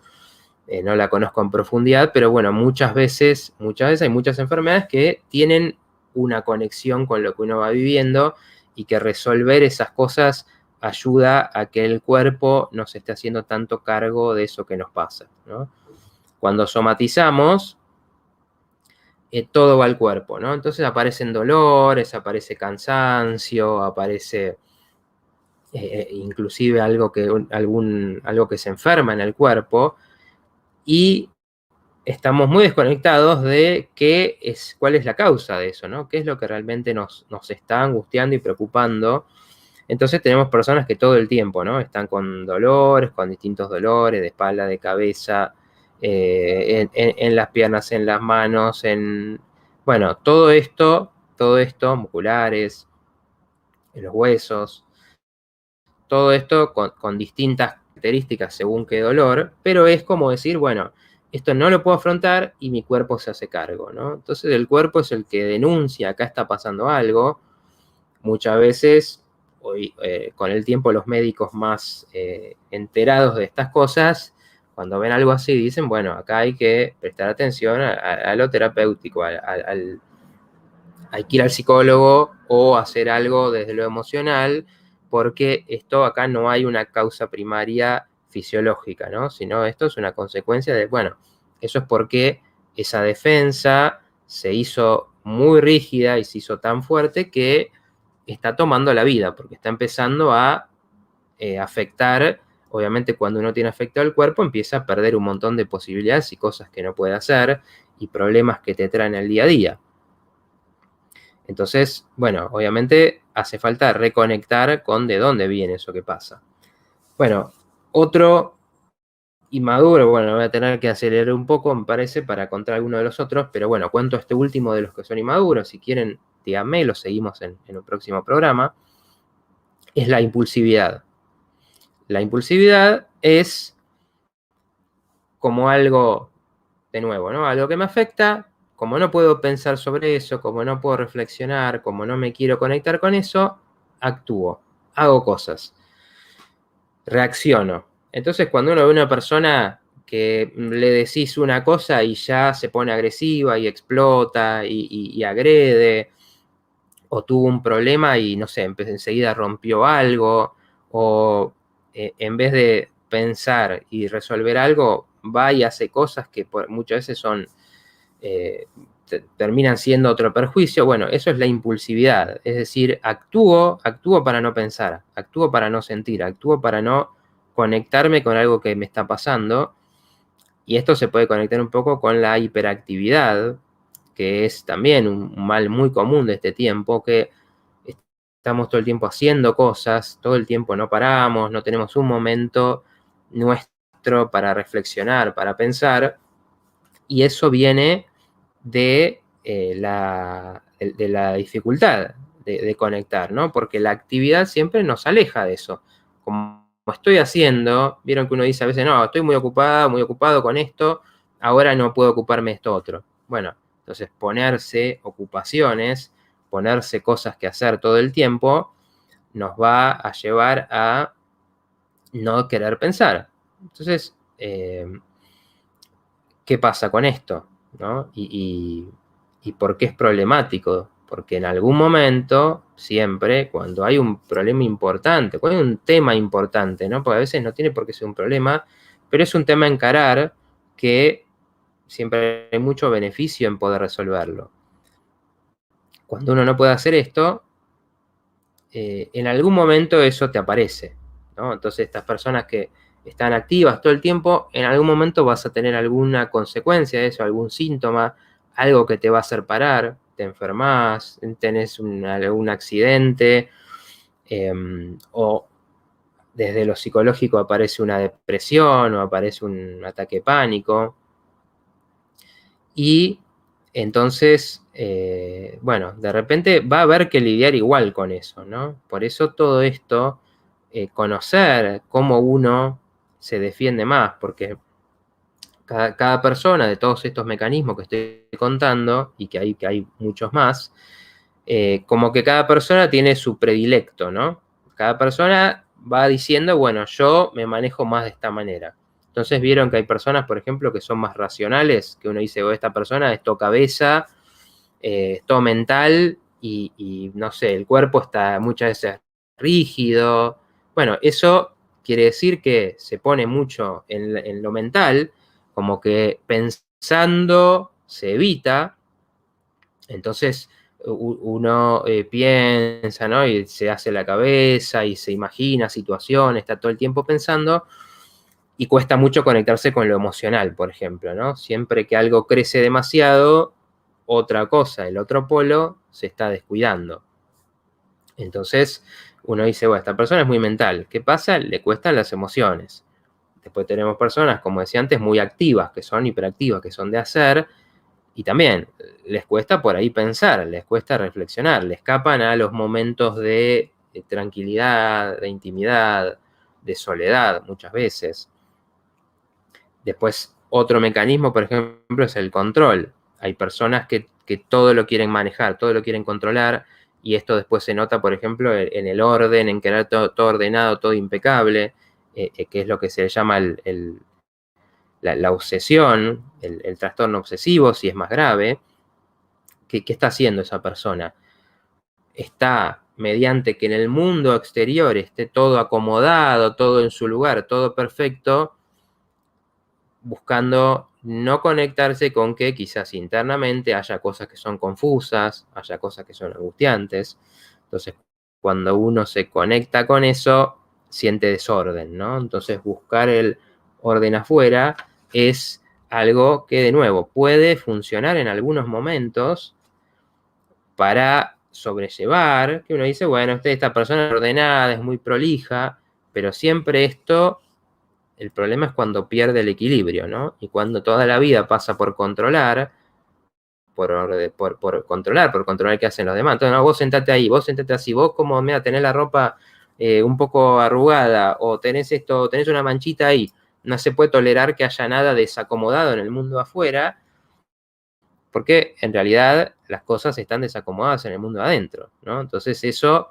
No la conozco en profundidad, pero bueno, muchas veces hay muchas enfermedades que tienen una conexión con lo que uno va viviendo y que resolver esas cosas ayuda a que el cuerpo no se esté haciendo tanto cargo de eso que nos pasa, ¿no? Cuando somatizamos, todo va al cuerpo, ¿no? Entonces aparecen dolores, aparece cansancio, aparece inclusive algo que se enferma en el cuerpo, y estamos muy desconectados de cuál es la causa de eso, ¿no? ¿Qué es lo que realmente nos está angustiando y preocupando? Entonces tenemos personas que todo el tiempo, ¿no? Están con dolores, con distintos dolores de espalda, de cabeza, en las piernas, en las manos, bueno, todo esto, musculares, en los huesos, todo esto con distintas características según qué dolor, pero es como decir, bueno, esto no lo puedo afrontar y mi cuerpo se hace cargo, ¿no? Entonces el cuerpo es el que denuncia, acá está pasando algo. Muchas veces, hoy, con el tiempo, los médicos más enterados de estas cosas, cuando ven algo así, dicen, bueno, acá hay que prestar atención a lo terapéutico, hay que ir al psicólogo o hacer algo desde lo emocional, porque esto acá no hay una causa primaria fisiológica, ¿no? Sino esto es una consecuencia de, bueno, eso es porque esa defensa se hizo muy rígida y se hizo tan fuerte que está tomando la vida, porque está empezando a afectar. Obviamente, cuando uno tiene afectado el cuerpo, empieza a perder un montón de posibilidades y cosas que no puede hacer y problemas que te traen el día a día. Entonces, bueno, obviamente hace falta reconectar con de dónde viene eso que pasa. Bueno, otro inmaduro, bueno, voy a tener que acelerar un poco, me parece, para contar alguno de los otros, pero bueno, cuento este último de los que son inmaduros. Si quieren, díganme, lo seguimos en un próximo programa. Es la impulsividad. La impulsividad es como algo, de nuevo, ¿no? Algo que me afecta. Como no puedo pensar sobre eso, como no puedo reflexionar, como no me quiero conectar con eso, actúo, hago cosas, reacciono. Entonces, cuando uno ve a una persona que le decís una cosa y ya se pone agresiva y explota y agrede, o tuvo un problema y, no sé, enseguida rompió algo, o en vez de pensar y resolver algo, va y hace cosas que muchas veces son... terminan siendo otro perjuicio. Bueno, eso es la impulsividad, es decir, actúo para no pensar, actúo para no sentir, actúo para no conectarme con algo que me está pasando, y esto se puede conectar un poco con la hiperactividad, que es también un mal muy común de este tiempo, que estamos todo el tiempo haciendo cosas, todo el tiempo no paramos, no tenemos un momento nuestro para reflexionar, para pensar, y eso viene de la dificultad de conectar, ¿no? Porque la actividad siempre nos aleja de eso. Como estoy haciendo, vieron que uno dice a veces, no, estoy muy ocupado con esto, ahora no puedo ocuparme de esto otro. Bueno, entonces ponerse ocupaciones, ponerse cosas que hacer todo el tiempo, nos va a llevar a no querer pensar. Entonces, ¿qué pasa con esto? ¿No? ¿Y por qué es problemático? Porque en algún momento, siempre, cuando hay un problema importante, cuando hay un tema importante, ¿no? Porque a veces no tiene por qué ser un problema, pero es un tema a encarar que siempre hay mucho beneficio en poder resolverlo. Cuando uno no puede hacer esto, en algún momento eso te aparece, ¿no? Entonces, estas personas que están activas todo el tiempo, en algún momento vas a tener alguna consecuencia de eso, algún síntoma, algo que te va a hacer parar, te enfermas, tenés algún accidente, o desde lo psicológico aparece una depresión o aparece un ataque de pánico. Y entonces, bueno, de repente va a haber que lidiar igual con eso, ¿no? Por eso todo esto, conocer cómo uno se defiende más, porque cada persona de todos estos mecanismos que estoy contando, y que hay muchos más, como que cada persona tiene su predilecto, ¿no? Cada persona va diciendo, bueno, yo me manejo más de esta manera. Entonces vieron que hay personas, por ejemplo, que son más racionales, que uno dice, oh, esta persona es todo cabeza, es todo mental, y no sé, el cuerpo está muchas veces rígido. Bueno, eso quiere decir que se pone mucho en lo mental, como que pensando se evita, entonces uno piensa, ¿no? Y se hace la cabeza y se imagina situaciones, está todo el tiempo pensando, y cuesta mucho conectarse con lo emocional, por ejemplo, ¿no? Siempre que algo crece demasiado, otra cosa, el otro polo, se está descuidando. Entonces uno dice, bueno, esta persona es muy mental. ¿Qué pasa? Le cuestan las emociones. Después tenemos personas, como decía antes, muy activas, que son hiperactivas, que son de hacer, y también les cuesta por ahí pensar, les cuesta reflexionar, le escapan a los momentos de tranquilidad, de intimidad, de soledad muchas veces. Después, otro mecanismo, por ejemplo, es el control. Hay personas que todo lo quieren manejar, todo lo quieren controlar, y esto después se nota, por ejemplo, en el orden, en querer todo ordenado, todo impecable, que es lo que se llama la obsesión, el trastorno obsesivo, si es más grave. ¿Qué está haciendo esa persona? Está, mediante que en el mundo exterior esté todo acomodado, todo en su lugar, todo perfecto, buscando no conectarse con que quizás internamente haya cosas que son confusas, haya cosas que son angustiantes. Entonces, cuando uno se conecta con eso, siente desorden, ¿no? Entonces, buscar el orden afuera es algo que, de nuevo, puede funcionar en algunos momentos para sobrellevar, que uno dice, bueno, esta persona es ordenada, es muy prolija, pero siempre esto, el problema es cuando pierde el equilibrio, ¿no? Y cuando toda la vida pasa por controlar, por controlar qué hacen los demás. Entonces, no, vos sentate ahí, vos sentate así, vos como, mira, tenés la ropa un poco arrugada, o tenés esto, tenés una manchita ahí. No se puede tolerar que haya nada desacomodado en el mundo afuera, porque en realidad las cosas están desacomodadas en el mundo adentro, ¿no? Entonces eso,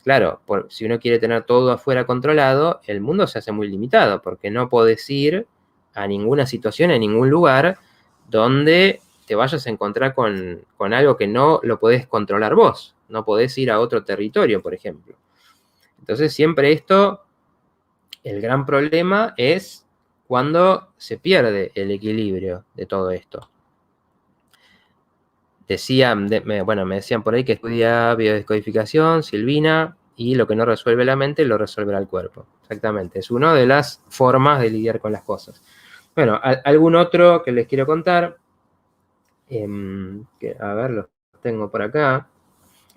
claro, si uno quiere tener todo afuera controlado, el mundo se hace muy limitado, porque no podés ir a ninguna situación, a ningún lugar donde te vayas a encontrar con algo que no lo podés controlar vos. No podés ir a otro territorio, por ejemplo. Entonces siempre esto, el gran problema es cuando se pierde el equilibrio de todo esto. Me decían por ahí que estudia biodescodificación, Silvina, y lo que no resuelve la mente lo resolverá el cuerpo. Exactamente, es una de las formas de lidiar con las cosas. Bueno, algún otro que les quiero contar, a ver, los tengo por acá.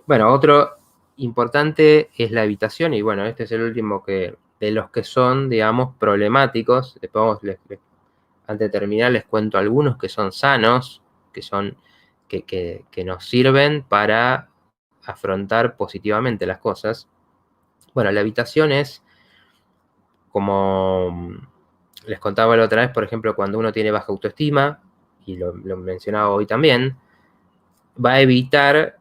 Bueno, otro importante es la evitación, y bueno, este es el último de los que son, digamos, problemáticos. Después, antes de terminar, les cuento algunos que son sanos, que son que nos sirven para afrontar positivamente las cosas. Bueno, la evitación es, como les contaba la otra vez, por ejemplo, cuando uno tiene baja autoestima, y lo mencionaba hoy también, va a evitar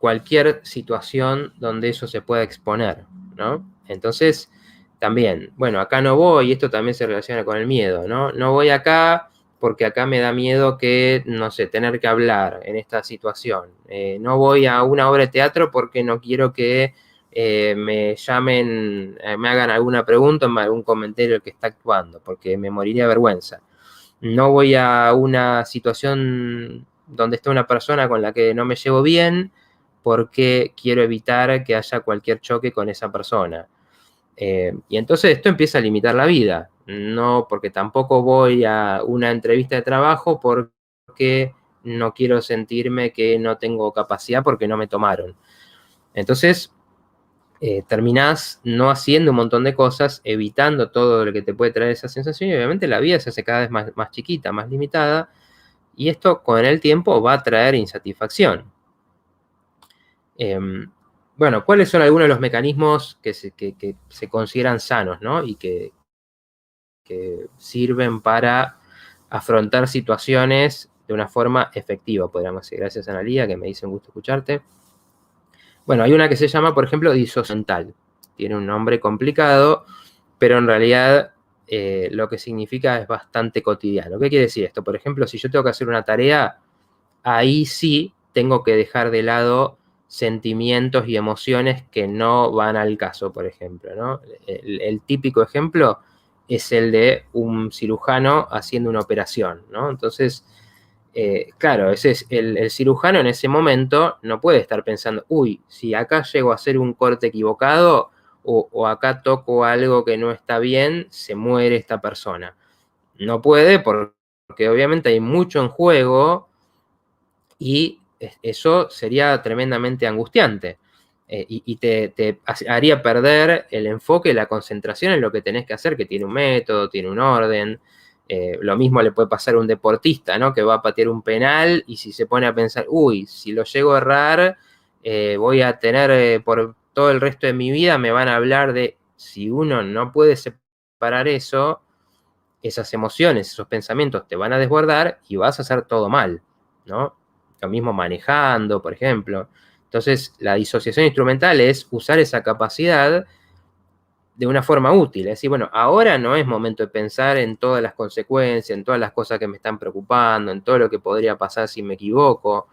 cualquier situación donde eso se pueda exponer, ¿no? Entonces, también, bueno, acá no voy, y esto también se relaciona con el miedo, ¿no? No voy acá porque acá me da miedo que, no sé, tener que hablar en esta situación. No voy a una obra de teatro porque no quiero que me llamen, me hagan alguna pregunta, algún comentario que está actuando, porque me moriría de vergüenza. No voy a una situación donde esté una persona con la que no me llevo bien porque quiero evitar que haya cualquier choque con esa persona. Y entonces esto empieza a limitar la vida. No, porque tampoco voy a una entrevista de trabajo porque no quiero sentirme que no tengo capacidad porque no me tomaron. Entonces, terminás no haciendo un montón de cosas, evitando todo lo que te puede traer esa sensación, y obviamente la vida se hace cada vez más chiquita, más limitada, y esto con el tiempo va a traer insatisfacción. Bueno, ¿cuáles son algunos de los mecanismos que se consideran sanos, ¿no? Y que sirven para afrontar situaciones de una forma efectiva, podríamos decir? Gracias, Analía, que me dice un gusto escucharte. Bueno, hay una que se llama, por ejemplo, disociación. Tiene un nombre complicado, pero en realidad lo que significa es bastante cotidiano. ¿Qué quiere decir esto? Por ejemplo, si yo tengo que hacer una tarea, ahí sí tengo que dejar de lado sentimientos y emociones que no van al caso, por ejemplo, ¿no? El típico ejemplo es el de un cirujano haciendo una operación, ¿no? Entonces, claro, ese es el cirujano en ese momento no puede estar pensando, uy, si acá llego a hacer un corte equivocado o acá toco algo que no está bien, se muere esta persona. No puede porque obviamente hay mucho en juego y eso sería tremendamente angustiante. Y te haría perder el enfoque, la concentración en lo que tenés que hacer, que tiene un método, tiene un orden. Lo mismo le puede pasar a un deportista, ¿no? Que va a patear un penal y si se pone a pensar, uy, si lo llego a errar, voy a tener por todo el resto de mi vida, me van a hablar de, si uno no puede separar eso, esas emociones, esos pensamientos te van a desbordar y vas a hacer todo mal, ¿no? Lo mismo manejando, por ejemplo. Entonces, la disociación instrumental es usar esa capacidad de una forma útil. Es decir, bueno, ahora no es momento de pensar en todas las consecuencias, en todas las cosas que me están preocupando, en todo lo que podría pasar si me equivoco.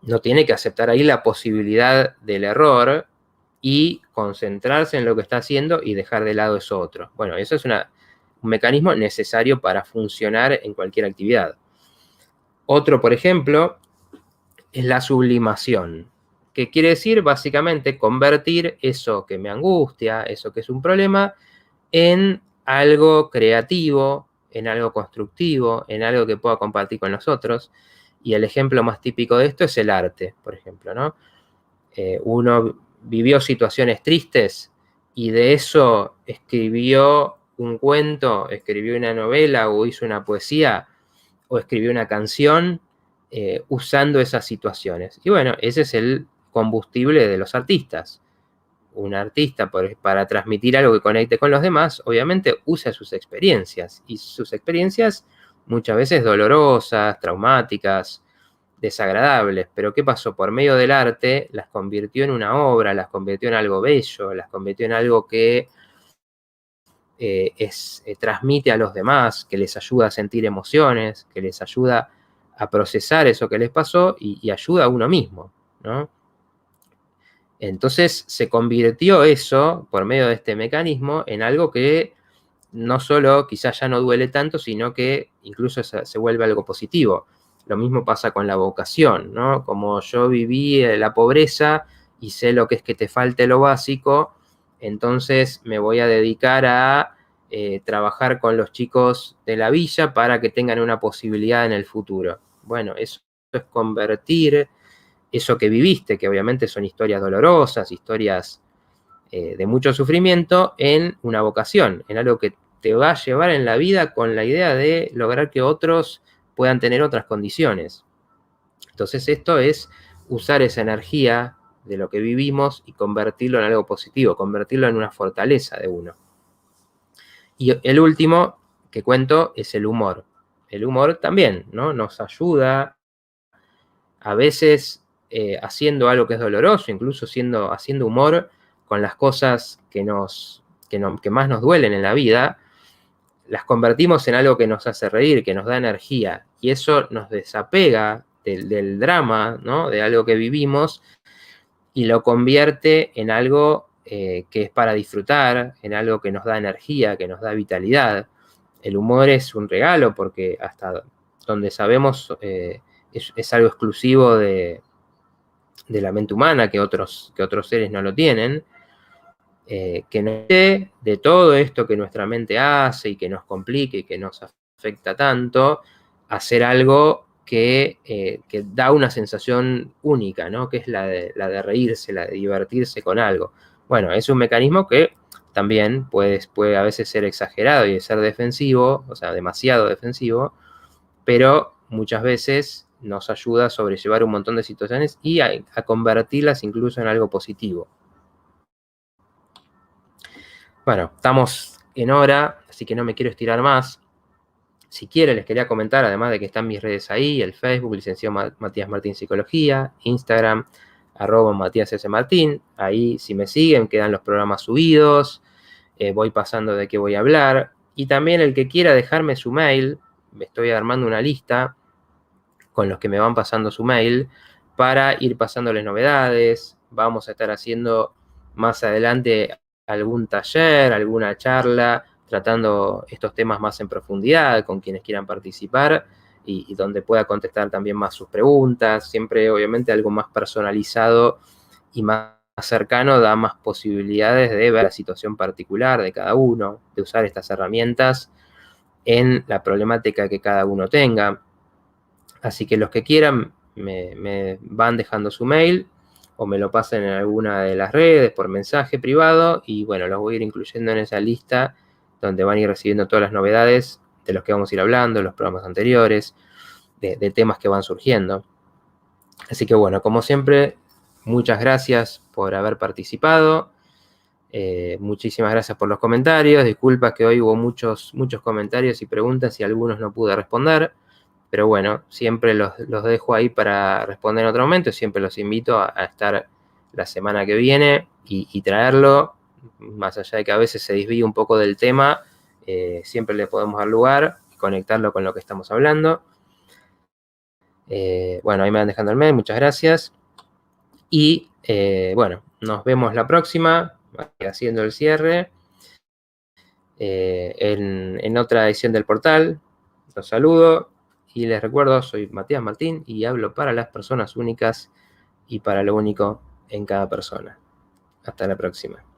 No tiene que aceptar ahí la posibilidad del error y concentrarse en lo que está haciendo y dejar de lado eso otro. Bueno, eso es un mecanismo necesario para funcionar en cualquier actividad. Otro, por ejemplo, es la sublimación, que quiere decir básicamente convertir eso que me angustia, eso que es un problema, en algo creativo, en algo constructivo, en algo que pueda compartir con los otros. Y el ejemplo más típico de esto es el arte, por ejemplo, ¿no? Uno vivió situaciones tristes y de eso escribió un cuento, escribió una novela o hizo una poesía o escribió una canción usando esas situaciones. Y bueno, ese es el combustible de los artistas. Un artista, para transmitir algo que conecte con los demás, obviamente usa sus experiencias, y sus experiencias muchas veces dolorosas, traumáticas, desagradables, pero ¿qué pasó? Por medio del arte las convirtió en una obra, las convirtió en algo bello, las convirtió en algo que transmite a los demás, que les ayuda a sentir emociones, que les ayuda a procesar eso que les pasó y ayuda a uno mismo, ¿no? Entonces se convirtió eso, por medio de este mecanismo, en algo que no solo quizás ya no duele tanto, sino que incluso se vuelve algo positivo. Lo mismo pasa con la vocación, ¿no? Como yo viví la pobreza y sé lo que es que te falte lo básico, entonces me voy a dedicar a trabajar con los chicos de la villa para que tengan una posibilidad en el futuro. Bueno, eso es convertir eso que viviste, que obviamente son historias dolorosas, historias de mucho sufrimiento, en una vocación, en algo que te va a llevar en la vida con la idea de lograr que otros puedan tener otras condiciones. Entonces esto es usar esa energía de lo que vivimos y convertirlo en algo positivo, convertirlo en una fortaleza de uno. Y el último que cuento es el humor. El humor también, ¿no? Nos ayuda a veces haciendo algo que es doloroso, incluso haciendo humor con las cosas que más nos duelen en la vida, las convertimos en algo que nos hace reír, que nos da energía, y eso nos desapega del drama, ¿no? De algo que vivimos, y lo convierte en algo que es para disfrutar, en algo que nos da energía, que nos da vitalidad. El humor es un regalo porque hasta donde sabemos es algo exclusivo de la mente humana, que otros seres no lo tienen. que nos dé de todo esto que nuestra mente hace y que nos complique y que nos afecta tanto, hacer algo que da una sensación única, ¿no? Que es la de reírse, la de divertirse con algo. Bueno, es un mecanismo que también puede a veces ser exagerado y ser defensivo, o sea, demasiado defensivo, pero muchas veces nos ayuda a sobrellevar un montón de situaciones y a convertirlas incluso en algo positivo. Bueno, estamos en hora, así que no me quiero estirar más. Si quieren, les quería comentar, además de que están mis redes ahí, el Facebook, licenciado Matías Martín Psicología, Instagram, @Matías S. Martín. Ahí, si me siguen, quedan los programas subidos, voy pasando de qué voy a hablar. Y también el que quiera dejarme su mail, me estoy armando una lista con los que me van pasando su mail para ir pasándoles novedades. Vamos a estar haciendo más adelante algún taller, alguna charla, tratando estos temas más en profundidad con quienes quieran participar y donde pueda contestar también más sus preguntas. Siempre, obviamente, algo más personalizado y más cercano da más posibilidades de ver la situación particular de cada uno, de usar estas herramientas en la problemática que cada uno tenga. Así que los que quieran me van dejando su mail o me lo pasen en alguna de las redes por mensaje privado y bueno, los voy a ir incluyendo en esa lista donde van a ir recibiendo todas las novedades de los que vamos a ir hablando, los programas anteriores, de temas que van surgiendo. Así que bueno, como siempre, muchas gracias por haber participado. Muchísimas gracias por los comentarios. Disculpas que hoy hubo muchos comentarios y preguntas y algunos no pude responder. Pero bueno, siempre los dejo ahí para responder en otro momento. Siempre los invito a estar la semana que viene y traerlo, más allá de que a veces se desvíe un poco del tema, siempre le podemos dar lugar y conectarlo con lo que estamos hablando. Bueno, ahí me van dejando el mail, muchas gracias. Y bueno, nos vemos la próxima, haciendo el cierre, en otra edición del portal. Los saludo. Y les recuerdo, soy Matías Martín y hablo para las personas únicas y para lo único en cada persona. Hasta la próxima.